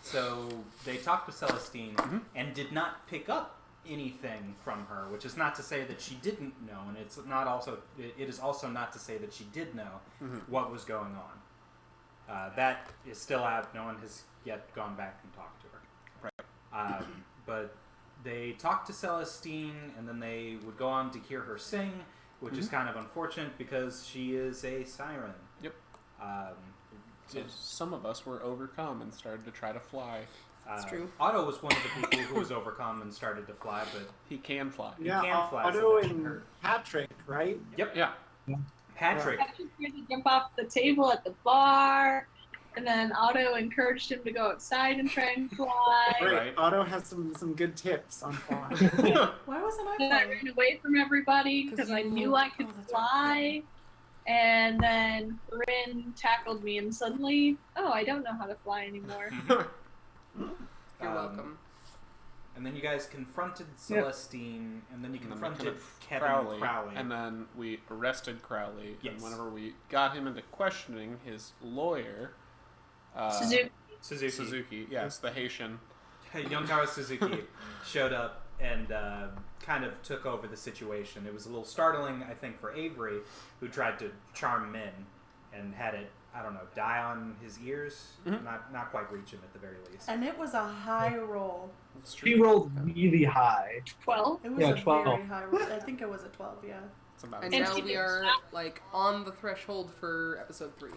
So they talked with Celestine Mhm. and did not pick up anything from her, which is not to say that she didn't know, and it's not also. It is also not to say that she did know Mhm. what was going on. That is still out. No one has yet gone back and talked to her. Right. But they talked to Celestine, and then they would go on to hear her sing, which is kind of unfortunate because she is a siren. Yep. So some of us were overcome and started to try to fly. It's true. Otto was one of the people who was overcome and started to fly, but He can fly. Yeah, can fly, so Otto that should and hurt. Patrick, right? Yeah. Patrick, Patrick tried to jump off the table at the bar, and then Otto encouraged him to go outside and try and fly. Right. Otto has some good tips on flying. why wasn't I Then I flying? ran away from everybody 'Cause because I you- knew I could Oh, that's fly. And then Rin tackled me, and suddenly, oh, I don't know how to fly anymore. You're welcome. and then you guys confronted Celestine, and then you And then we confronted kind of Kevin Crowley. And then we arrested Crowley. Yes. And whenever we got him into questioning, his lawyer, Suzuki. Suzuki. yes, the Haitian. Yontaro Suzuki showed up and kind of took over the situation. It was a little startling, I think, for Avery, who tried to charm Min and had it, I don't know, die on his ears. Mhm. Not quite reach him at the very least. And it was a high roll. It's She true. rolled really high. 12. It was Yeah, a 12. very high roll. I think it was a 12, yeah. It's about And And now she we did are stop. on the threshold for episode 3.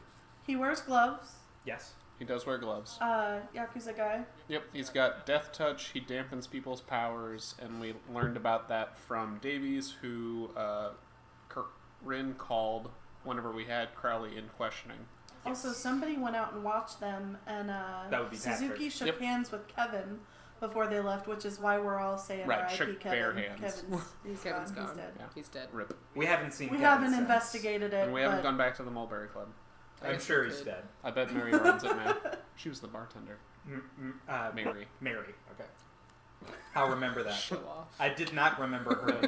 He wears gloves. Yes. He does wear gloves. Yakuza guy. Yep, he's got Death Touch, he dampens people's powers, and we learned about that from Davies, who Corinne called whenever we had Crowley in questioning. Also, somebody went out and watched them, and That would be Suzuki Patrick. shook Yep. hands with Kevin before they left, which is why we're all saying Right, R.I.P. shook Kevin. bare hands. Kevin's He's gone. dead. Yeah. He's dead. Rip. We haven't seen. We Kevin haven't since. investigated it, And we haven't but gone back to the Mulberry Club. I I'm guess sure we he's could. dead. I bet Mary runs it now. She was the bartender. Mary. Mary. Okay. I'll remember that. Show off. I did not remember her.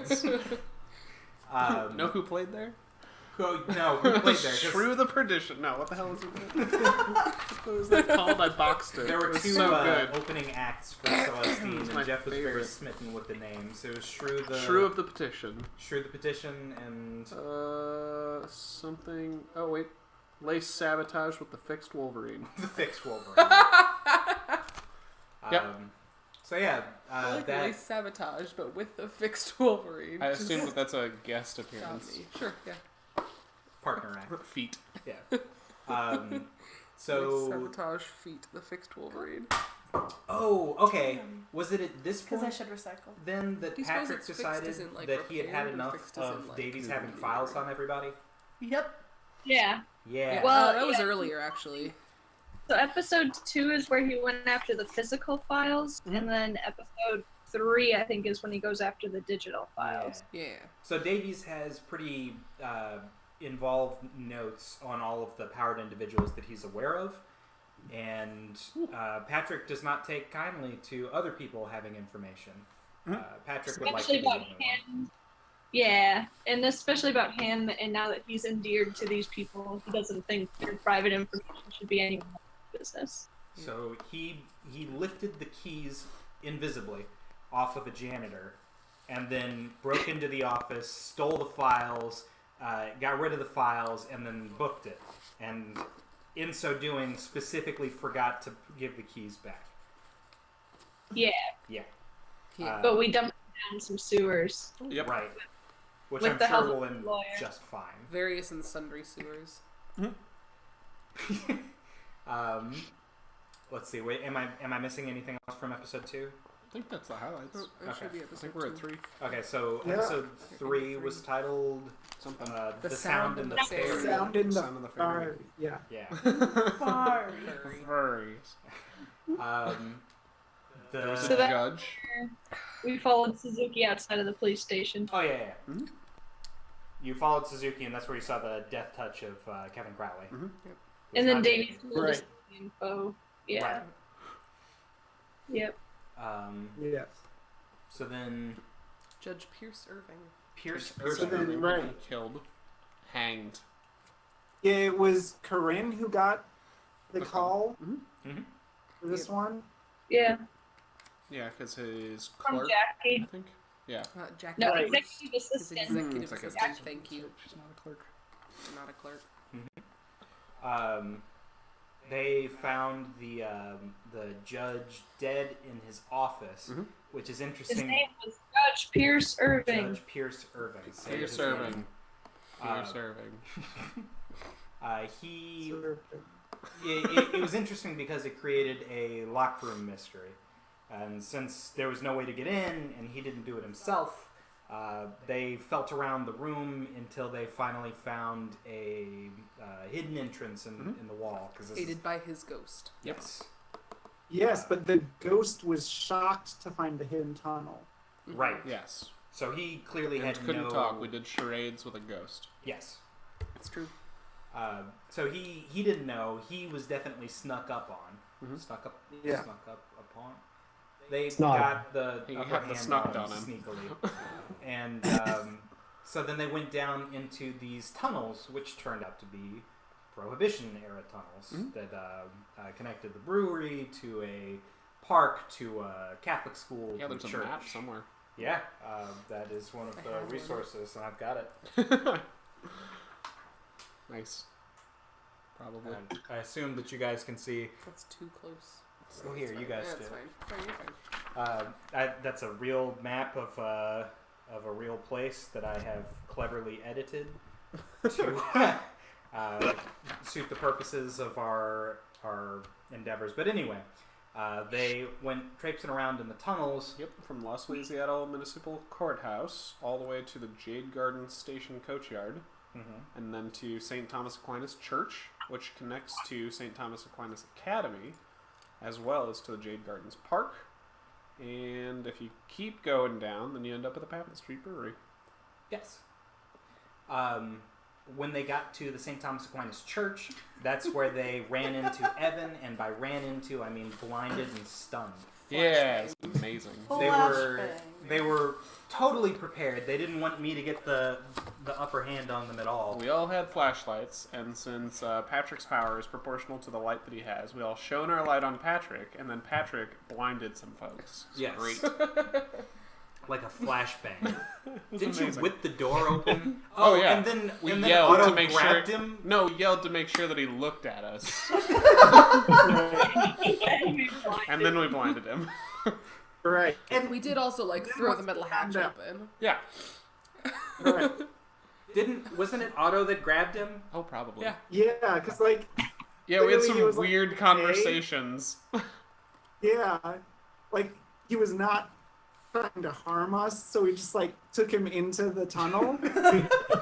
Know who played there? Who played there? 'Cause Shrew the Perdition. No, what the hell is it? What was that called? I boxed it. There were It was two so good. opening acts for Celestine, It's and my Jeff was very favorite. smitten with the names. It was Shrew the Shrew of the Petition. Shrew the Petition and Something. Oh wait, Lace Sabotage with the Fixed Wolverine. the Fixed Wolverine. Yep. So yeah, I like that Lace Sabotage, but with the fixed Wolverine. I assume that that's a guest Got appearance. me. Sure, yeah. partner act. Feet. Yeah. Lace So Sabotage, feet, the fixed Wolverine. okay. Was it at this because point I should recycle. then that Do you suppose Patrick it's fixed decided as in, like, that he had had repaired or enough fixed as in, of like, Davies moving having the files area? on everybody? Yep. Yeah. Yeah. Well, that was yeah. earlier, actually. So episode 2 is where he went after the physical files, and then episode 3, I think, is when he goes after the digital files. Yeah. So Davies has pretty involved notes on all of the powered individuals that he's aware of, and Patrick does not take kindly to other people having information. Patrick would like to Especially be about the only one. him. Yeah, and especially about him, and now that he's endeared to these people, he doesn't think their private information should be anyone's business. So he lifted the keys invisibly off of a janitor, and then broke into the office, stole the files, got rid of the files, and then booked it. And in so doing, specifically forgot to give the keys back. Yeah, Yeah. Yeah. but we dumped him down some sewers. Yep. Right. Which With I'm the sure help will of the end lawyer. just fine. Various and sundry sewers. Let's see. Wait, am I missing anything else from episode 2? I think that's the highlights. Oh, that should Okay. be I episode think we're at 2. 3. Okay, so Yeah. episode 3 was titled Something. The Sound and the Fairy. Sound in the Sound of the Fairy. fire. Yeah. Yeah. Far. Furries. The There was a So that- judge. We followed Suzuki outside of the police station. Oh yeah. Mhm. You followed Suzuki, and that's where you saw the death touch of Kevin Crowley. Mhm. It was And then not Davies Davies. told us Right. the info. Yeah. Right. Yep. Yes. So then Judge Pierce Irving. Pierce So Irving. then- right. Killed. Hanged. Yeah, it was Corinne who got the call Mhm. for this Yep. one. Yeah. Yeah, because his From clerk, Jackie. I think. Yeah. Jack No, Rose. executive His assistant. executive It's like a- assistant. Thank you. She's not a clerk. Not a clerk. They found the judge dead in his office, Mhm. which is His interesting. name was Judge Pierce Irving. Judge Pierce Irving. Say Pierce his name. Irving. Pierce Irving. He. So- It was interesting because it created a locker room mystery, and since there was no way to get in, and he didn't do it himself, they felt around the room until they finally found a hidden entrance in the wall. Because Aided by his ghost. yes, Yes, but the ghost was shocked to find the hidden tunnel. right. Yes. So he clearly And had couldn't no. talk. We did charades with a ghost. Yes. It's true. So he didn't know. He was definitely snuck up on. Mhm. Snuck up. Yeah. Snuck up upon. They Snog. got the He upper got the hand snucked on on him. sneakily, and so then they went down into these tunnels, which turned out to be Prohibition era tunnels Mhm. that connected the brewery to a park to a Catholic school Yeah, to a there's a church. map somewhere. Yeah, that is one of I the have one. resources, and I've got it. Nice. Probably. And I assume that you guys can see. That's too close. Oh, here, you guys That's do. fine. Fine, you're fine. That's a real map of a real place that I have cleverly edited to suit the purposes of our endeavors. But anyway, they went traipsing around in the tunnels. Yep, from Los Louisiana Municipal Courthouse all the way to the Jade Garden Station Coachyard, and then to St. Thomas Aquinas Church, which connects to St. Thomas Aquinas Academy, as well as to the Jade Gardens Park. And if you keep going down, then you end up at the Papin Street Brewery. Yes. When they got to the St. Thomas Aquinas Church, that's where they ran into Evan, and by ran into, I mean blinded and stunned. Yeah, it's amazing. They were totally prepared. They didn't want me to get the upper hand on them at all. We all had flashlights, and since Patrick's power is proportional to the light that he has, we all shone our light on Patrick, and then Patrick blinded some folks. Yes. Great. Like a flashbang. Didn't amazing. you whip the door open? Oh yeah. And then we and yelled then Otto to make grabbed sure. him. No, yelled to make sure that he looked at us, and then we blinded him. Right. And we did also like throw the metal hatch open. Yeah. Right. Wasn't it Otto that grabbed him? Oh, probably. Yeah. Yeah, because like. Yeah, we had Literally, some he was like, weird conversations. Yeah, like he was not trying to harm us, so we just like took him into the tunnel.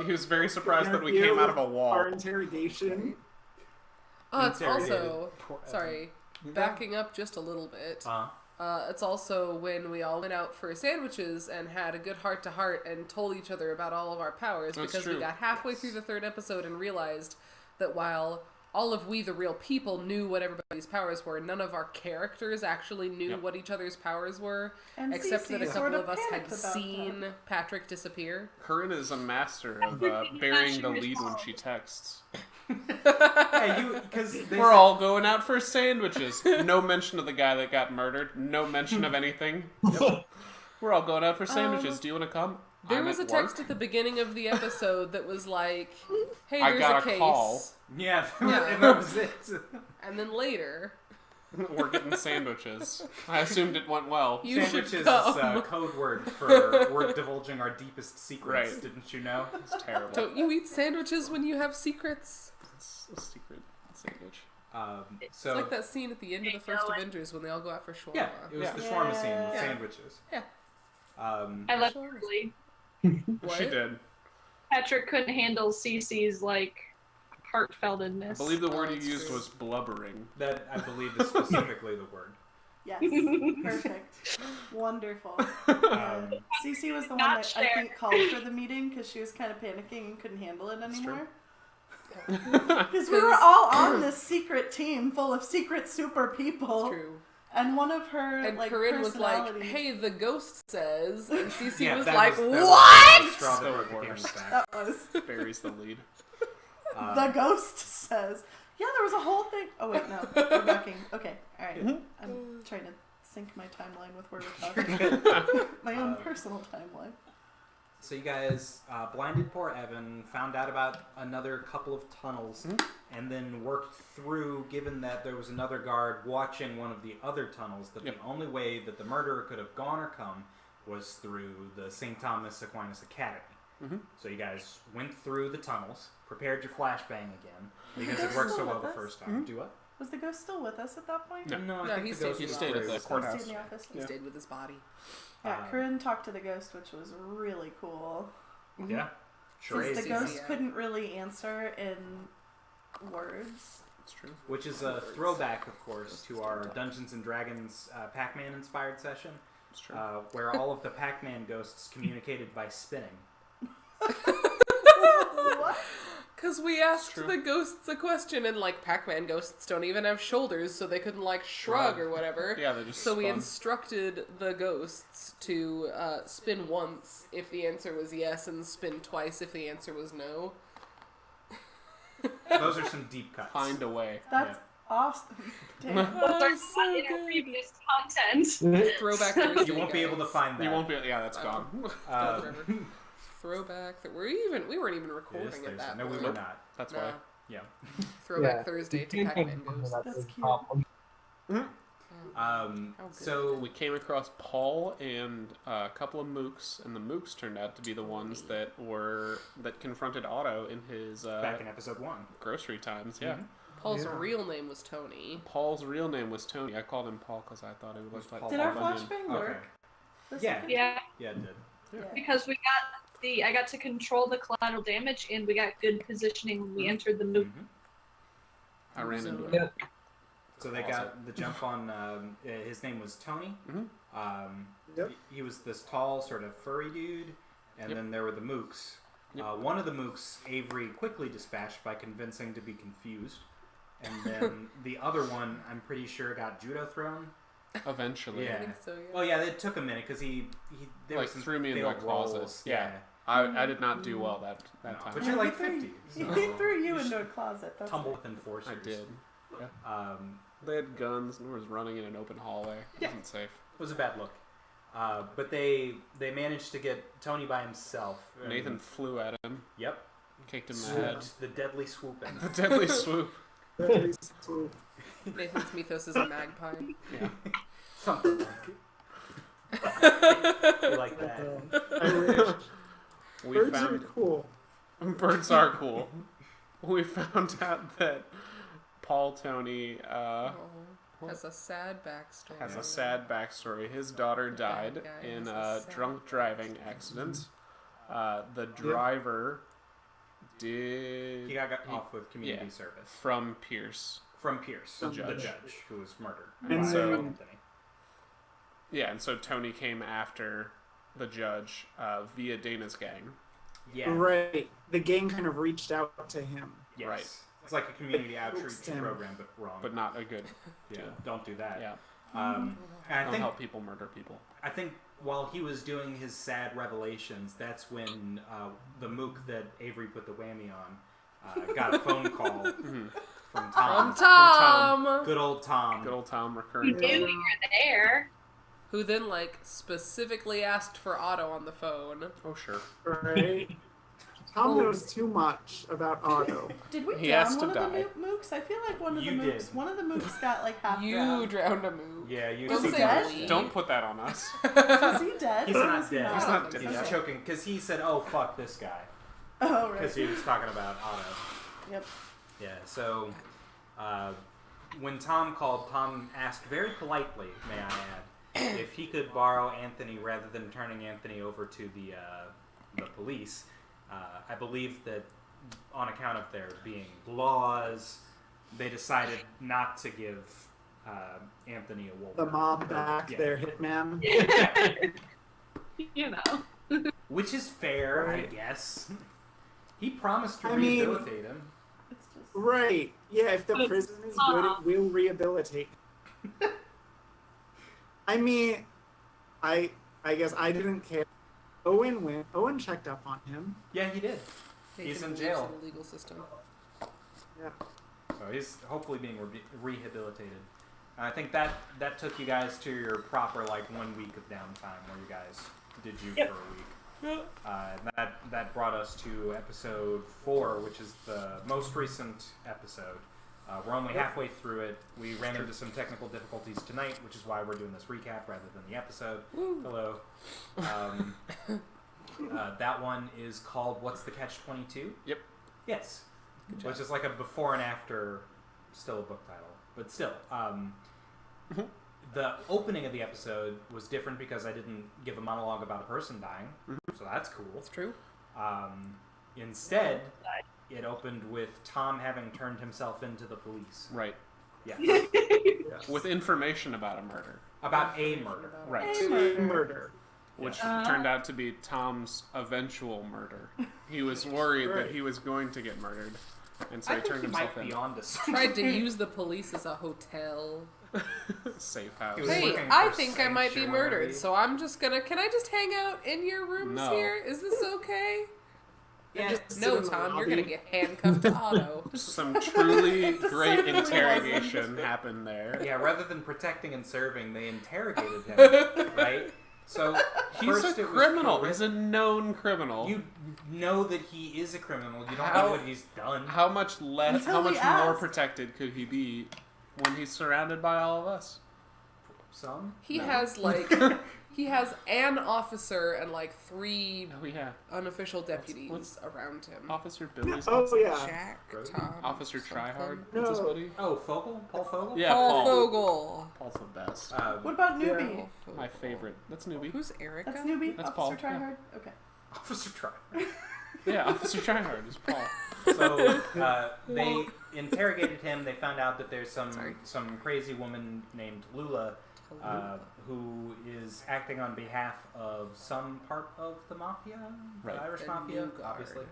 He was very surprised that we Interview, came out of a wall. Our interrogation. It's Interrogated also poor Evan. sorry, backing up just a little bit. It's also when we all went out for sandwiches and had a good heart-to-heart and told each other about all of our powers, That's because true. we got halfway through the third episode and realized that while all of we, the real people, knew what everybody's powers were, none of our characters actually knew what each other's powers were, And except Cece that a couple sort of of us had panicked about seen that. Patrick disappear. Corinne is a master of burying the lead when she texts. Yeah, because We're all going out for sandwiches. No mention of the guy that got murdered. No mention of anything. We're all going out for sandwiches. Do you want to come? There I'm was a at text work. at the beginning of the episode that was like, hey, I there's got a a case. call. Yeah, Yeah. and that was it. And then later, We're getting sandwiches. I assumed it went well. you Sandwiches should is come. code word for we're divulging our deepest secrets. Right. Didn't you know? It's terrible. Don't you eat sandwiches when you have secrets? It's a secret sandwich. So It's like that scene at the end of the first Avengers when they all go out for shawarma. yeah, it was Yeah. the shawarma scene with Yeah. sandwiches. Yeah. I left Sure. early. What? She did. Patrick couldn't handle Cece's like I heartfeltedness. believe the word you that's used true. was blubbering. That I believe is specifically the word. Yes. Perfect. Wonderful. Um, Cece was the one Not that I share. think called for the meeting because she was kind of panicking and couldn't handle it That's true. anymore. Because we were all on this secret team full of secret super people, It's true. and one of her And like Corinne was like, personalities- hey, the ghost says. And Cece yeah, was that like, that what? the straw that So broke the worse. camel's back. that was Buries the lead. the ghost says. Yeah, there was a whole thing. Oh wait, no, we're backing. Okay, all right. Mm-hmm. I'm trying to sync my timeline with where we're talking. My own personal timeline. So you guys blinded poor Evan, found out about another couple of tunnels, and then worked through, given that there was another guard watching one of the other tunnels, that the only way that the murderer could have gone or come was through the St. Thomas Aquinas Academy. So you guys went through the tunnels, prepared your flashbang again, because it worked so well the first time. Do what? Was the ghost still with us at that point? No. No, No, I think he the stayed- ghost he was stayed at very the responsive. courthouse. Stayed in the office. He stayed with his body. Yeah, Corinne talked to the ghost, which was really cool. Yeah. Sure Because is. the Crazy, ghost yeah. couldn't really answer in words. That's true. Which is a throwback, of course, to our Dungeons and Dragons Pac-Man inspired session, That's true. where all of the Pac-Man ghosts communicated by spinning. What? Because we asked true. the ghosts a question, and like Pac-Man ghosts don't even have shoulders, so they couldn't like shrug or whatever. Yeah, they just So we spun. instructed the ghosts to spin once if the answer was yes, and spin twice if the answer was no. Those are some deep cuts. Find a way. That's awesome. Damn. Those are Oh, so not in our good. previous content. Throwback Thursday. You won't be able to guys. find that. You won't be. Yeah, that's gone. Whatever. Throwback. We weren't even It is recording Thursday. at that No, we point. were not. That's No. why. Yeah. Throwback Yeah. Thursday to You can't Pac-Man handle ghosts. that That's big cute. problem. How good. So We came across Paul and a couple of mooks, and the mooks turned out to be the ones that were that confronted Otto in his Back in episode 1. grocery times. Yeah. Mhm. Paul's Yeah. real name was Tony. Paul's real name was Tony. I called him Paul because I thought it looked like Paul. Did our Paul Bunyan. flashbang work? Okay. this Yeah. second? Yeah, Yeah, it did. Yeah. because I got to control the collateral damage, and we got good positioning when we entered the mook. Mhm. I ran into So- it. Yeah. So they got the jump on. His name was Tony. Mhm. Yep. He was this tall, sort of furry dude, and Yep. then there were the mooks. Yep. One of the mooks, Avery quickly dispatched by convincing to be confused, and then the other one, I'm pretty sure, got judo thrown. Eventually. Yeah. I think so, yeah. Well, yeah, it took a minute because there Like, was some threw me into failed a closet. rolls. Yeah. I did not do well that No, time. but you're like He threw- 50. He so threw you should into a closet. That's tumble it. with enforcers. I did. It They had guns and was running in an open hallway. It Yeah. wasn't safe. was a bad look. But they managed to get Tony by himself. and- Nathan flew at him, Yep. kicked him in the head. Swooped. The deadly swooping. The deadly swoop. Very swoop. Nathan's Mythos is a magpie. Yeah. Something like that. I wish. We Birds are found cool. birds are cool. We found out that Paul Tony Has a sad backstory. has a sad backstory. His daughter died guy in has a a sad drunk driving accident. The driver did He got off with community yeah. service from Pierce. from Pierce, The the judge. judge who was murdered. And by so- Anthony. Yeah, and so Tony came after the judge via Dana's gang. Yeah. Right. The gang kind of reached out to him. Yes. Right. It's like a community outreach Oops, damn. program, but wrong. But not a good. yeah, don't do that. Yeah. And I Don't think help people murder people. I think while he was doing his sad revelations, that's when the mook that Avery put the whammy on got a phone call from Tom. From Tom! Good old Tom. Good old Tom You recurring. knew you were there. Who then, like, specifically asked for Otto on the phone. Oh sure. Right. Tom knows too much about Otto. Did we He drown has to one of die. the mooks? I feel like one of You the mooks. did. One of the mooks got like half You drowned. drowned a mook. Yeah, you Don't he say dead? we. Don't put that on us. Is he dead? He's or not is he dead. He's not dead. He's Okay. choking because he said, "Oh fuck this guy," Oh because right. he was talking about Otto. Yep. Yeah. So when Tom called, Tom asked very politely, may I add, if he could borrow Anthony rather than turning Anthony over to the police. I believe that on account of there being laws, they decided not to give Anthony a wolf. The mob back, Yeah. their hitman. You know. Which is fair, Right. I guess. He promised to I mean- rehabilitate him. It's just. Right. Yeah, if the But- prison is good, it will rehabilitate. I mean, I guess I didn't care. Owen went. Owen checked up on him. Yeah, he did. He's in jail. In the legal system. Yeah. So he's hopefully being rehabilitated. And I think that took you guys to your proper 1 week of downtime where you guys did you Yep. for a week. That brought us to episode 4, which is the most recent episode. We're only halfway through it. We ran into some technical difficulties tonight, which is why we're doing this recap rather than the episode. Hello. That one is called What's the Catch-22? Yep. Yes. Which is like a before and after, still a book title. But still, the opening of the episode was different because I didn't give a monologue about a person dying. So that's cool. That's true. Instead, it opened with Tom having turned himself into the police. Right. Yeah. Yes. With information about a murder. About a murder. Right. A murder. Which Yeah. turned out to be Tom's eventual murder. He was worried that Right. he was going to get murdered. And so I he think turned he himself might be in. onto something. Tried to use the police as a hotel. Safe house. He was Hey, working I for think I might be Sanctuary. murdered, so I'm just gonna. Can I just hang out in your rooms No. here? Is this okay? Yeah, just sit No, in the Tom, you're lobby. gonna get handcuffed to Otto. Some truly great certainly interrogation happened there. Yeah, rather than protecting and serving, they interrogated him, right? So He's first a it was criminal. Cohen. He's a known criminal. You know that he is a criminal. You don't How- know what he's done. How much less? Until How he much more asked. protected could he be when he's surrounded by all of us? Some? He No. has like He has an officer and like 3 Oh yeah, unofficial deputies what's- around him. Officer Billy's. Oh yeah. Jack, Brody? Tom, Officer something. Tryhard. No. What's his buddy? Oh, Fogel? Paul Fogel? Yeah, Paul Paul. Fogel. Paul's the best. What about Yeah. Newbie? Paul Fogel. My favorite. That's Newbie. Who's Erica? That's Newbie. That's Officer Paul, yeah. Tryhard. Okay. Officer Try. Yeah, Officer Tryhard is Paul. So they interrogated him. They found out that there's Sorry. some crazy woman named Lula who is acting on behalf of some part of the Mafia, Right. the Irish The Mafia, New Guard. obviously.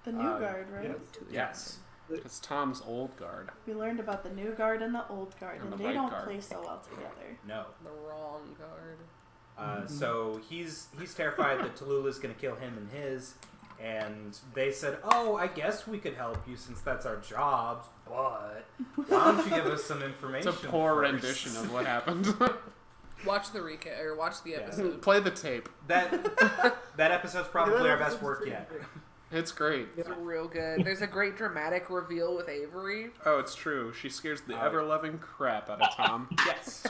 The New Guard, right? Yes. It's Tom's old guard. We learned about the New Guard and the Old Guard, And and the they White don't Guard. play so well together. No. The wrong guard. So he's terrified that Tallulah's going to kill him and his, and they said, "Oh, I guess we could help you since that's our jobs, but why don't you give us some It's information?" a poor first?" rendition of what happened. Watch the recap or watch the episode. Play the tape. That episode's probably our best work yet. It's great. It's real good. There's a great dramatic reveal with Avery. Oh, it's true. She scares the ever-loving crap out of Tom. Yes.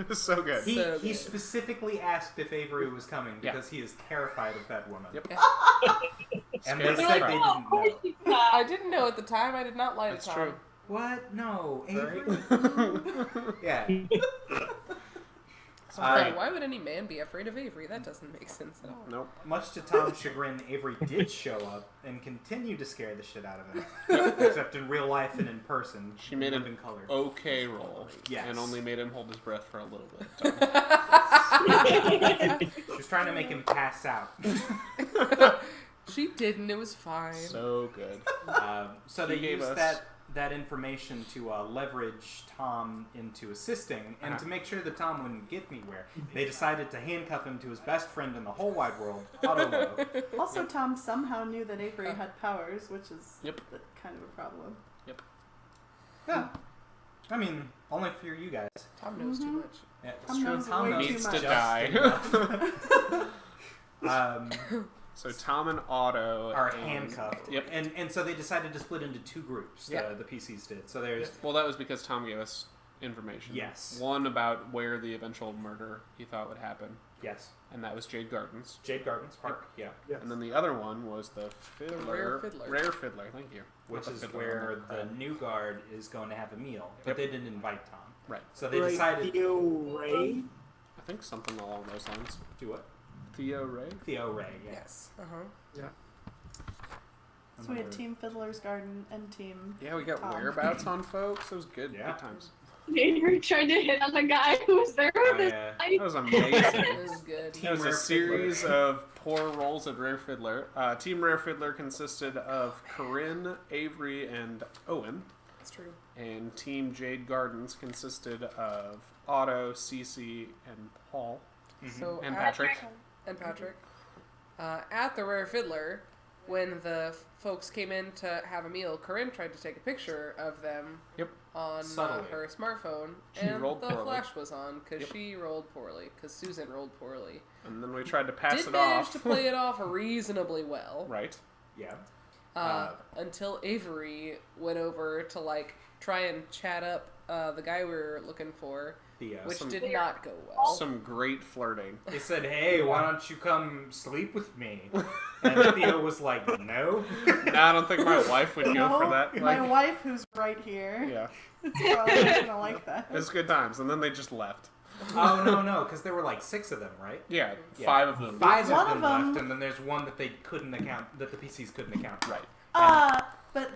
It's so good. He So he good. specifically asked if Avery was coming Yeah. because he is terrified of that woman. Yep. And Scared they the said crap. they Oh, of didn't course know. you can. I didn't know at the time. I did not lie to That's Tom. true. What? No, Avery. Right. Yeah. Sorry, why would any man be afraid of Avery? That doesn't make sense at all. Nope. Much to Tom's chagrin, Avery did show up and continue to scare the shit out of him. Except in real life and in person. She made live him in color. okay roll. Yes. And only made him hold his breath for a little bit. She was trying to make him pass out. She didn't. It was fine. So good. So She they gave used us- that information to leverage Tom into assisting, and to make sure that Tom wouldn't get anywhere, they decided to handcuff him to his best friend in the whole wide world, Otto. Also, Tom somehow knew that Avery had powers, which is Yep. kind of a problem. Yeah. I mean, only for you guys. Tom knows too much. Yeah, Tom knows way too Needs to much. die. enough. So Tom and Otto Are and- handcuffed. Yep. And so they decided to split into two groups. Yeah. The PCs did. So there's Well, that was because Tom gave us information. Yes. One about where the eventual murder he thought would happen, yes, and that was Jade Gardens. Jade Gardens Park. Yeah, Yes. And then the other one was the Fiddler. Rare Fiddler. Rare Fiddler, thank you. which Not is the Fiddler, where the the crab. new guard is going to have a meal, but Yep. they didn't invite Tom. Right. So they Right, decided Theo Ray. I think something along those lines. to what? Theo Ray? Theo Ray. Yeah. Yes. Uh huh. So we had Team Fiddler's Garden and Team. Yeah, we got Tom. whereabouts on folks. It was good. Yeah. Good times. Avery tried to hit on the guy who was there Oh, with his yeah. That was amazing. It was good. Team It was Rare a series of poor rolls at Rare Fiddler. Team Rare Fiddler consisted of Corinne, Avery, and Owen. That's true. And Team Jade Gardens consisted of Otto, Cece, and Paul. So And at- Patrick. and Patrick. At the Rare Fiddler, when the folks came in to have a meal, Corinne tried to take a picture of them Yep. on Subtly. her smartphone, She and rolled the poorly. flash was on because Yep. she rolled poorly, because Susan rolled poorly. And then we tried to pass Did it manage off. to play it off reasonably well. Right. Yeah. Until Avery went over to like try and chat up the guy we were looking for, Theo. which some- did not go well. Some great flirting. They said, "Hey, why don't you come sleep with me?" And Theo was like, "No." No, I don't think my wife would go for that. my Like, wife, who's right here, yeah, is probably not gonna like that. it's good times. And then they just left. Oh no, because there were like 6 of them, right? Yeah, Yeah. 5 of them. 5 One of of them them- left, and then there's one that they couldn't account, that the PCs couldn't account. Right. But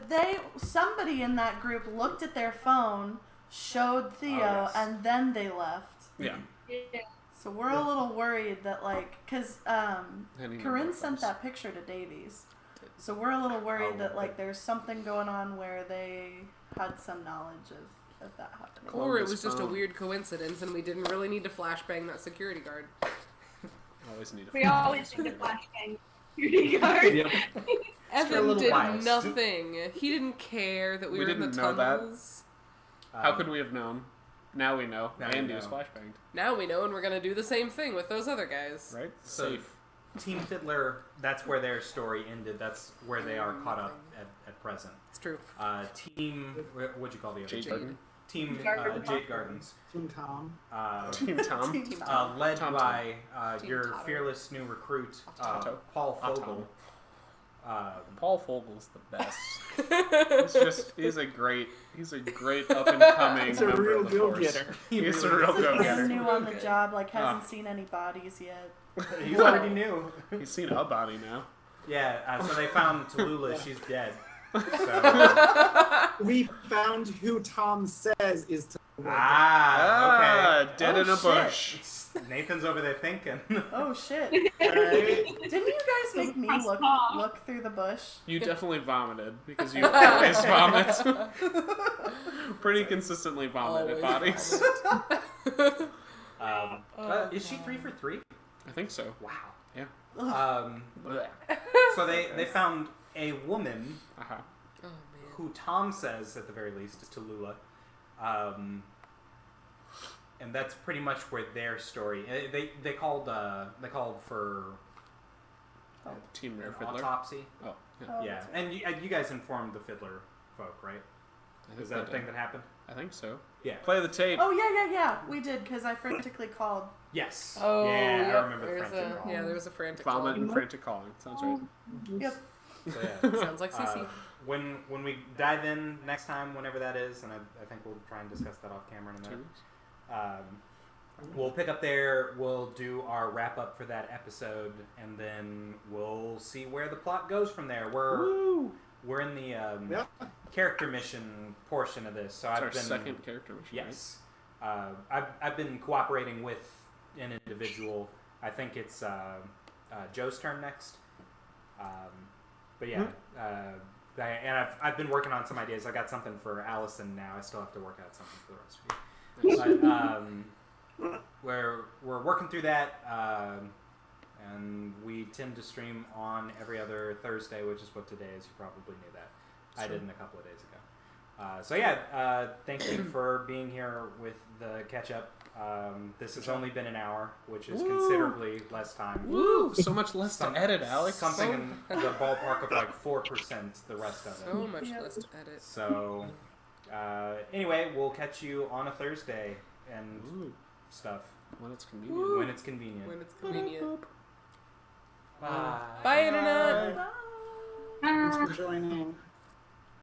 somebody in that group looked at their phone, showed Theo, yes. and then they left. Yeah. So we're a little worried that, like, because Any number Corinne of sent those. that picture to Davies. So we're a little worried Oh, that, like, okay. there's something going on where they had some knowledge of that happening. Or it Columbus was just a phone. weird coincidence, and we didn't really need to flashbang that security guard. Always need a We always need to flashbang security guard. Yep. for a Evan little did while. nothing. He didn't care that we We were in the didn't know that. tunnels. How could we have known? Now we know. Now we Andy was know. flashbanged. Now we know, and we're gonna do the same thing with those other guys. Right? So- Safe. Team Fiddler, that's where their story ended. That's where they are caught up at present. It's true. Team, what'd you call the other Jade team? Garden. Team Garden. Jade Gardens. Team Tom. Team Tom. Team Tom. Led Tom. by Team your Otto. fearless new recruit, Otto. Paul Otto. Fogel. Paul Fogel's the best. He's a great up and coming He's a member real of the force. go-getter. He's a real He's go-getter. new on the job, like hasn't Ah. seen any bodies yet. He's already new. He's seen a body now. Yeah, so they found Tallulah. She's dead. So, We found who Tom says is Tallulah. okay. Dead in a shit. bush. Nathan's over there thinking. Oh shit! Alright. Didn't you guys make me look through the bush? You definitely vomited because you always vomit. Pretty consistently vomit at bodies. Is she 3 for 3? I think so. Wow. Yeah. Blech. So they found a woman Uh-huh. Oh man. who Tom says, at the very least, is Tallulah. And that's pretty much where their story. They called for Team Rare an Fiddler. autopsy. Oh, yeah. Oh, Yeah, and you guys informed the Fiddler folk, right? I think Is that a they thing did. that happened? I think so. Yeah. Play the tape. Oh yeah. We did because I frantically called. Yes. Oh, yeah, yep. I remember the There's frantic call. there was a frantic Vomit call. and frantic calling. Sounds right. Yep. So, yeah. Sounds like CC. When we dive in next time, whenever that is, and I think we'll try and discuss that off camera in a 2 minute. weeks. We'll pick up there. We'll do our wrap up for that episode, and then we'll see where the plot goes from there. We're in the Yeah. character mission portion of this, so It's I've our been second character mission. yes. I've been cooperating with an individual. I think it's Joe's turn next. But yeah, and I've been working on some ideas. I got something for Allison now. I still have to work out something for the rest of you. But we're working through that, and we tend to stream on every other Thursday, which is what today is. You probably knew that. I didn't a couple of days ago. So yeah, thank you for being here with the catch up. This has only been an hour, which is considerably less time. Woo! So much less to edit, Alex. Something in the ballpark of like 4%. The rest of it. So much Yeah. less to edit. So anyway, we'll catch you on a Thursday and Ooh, stuff when it's convenient. when it's convenient. When it's convenient. Bye. Bye, Internet. Bye. Thanks for joining.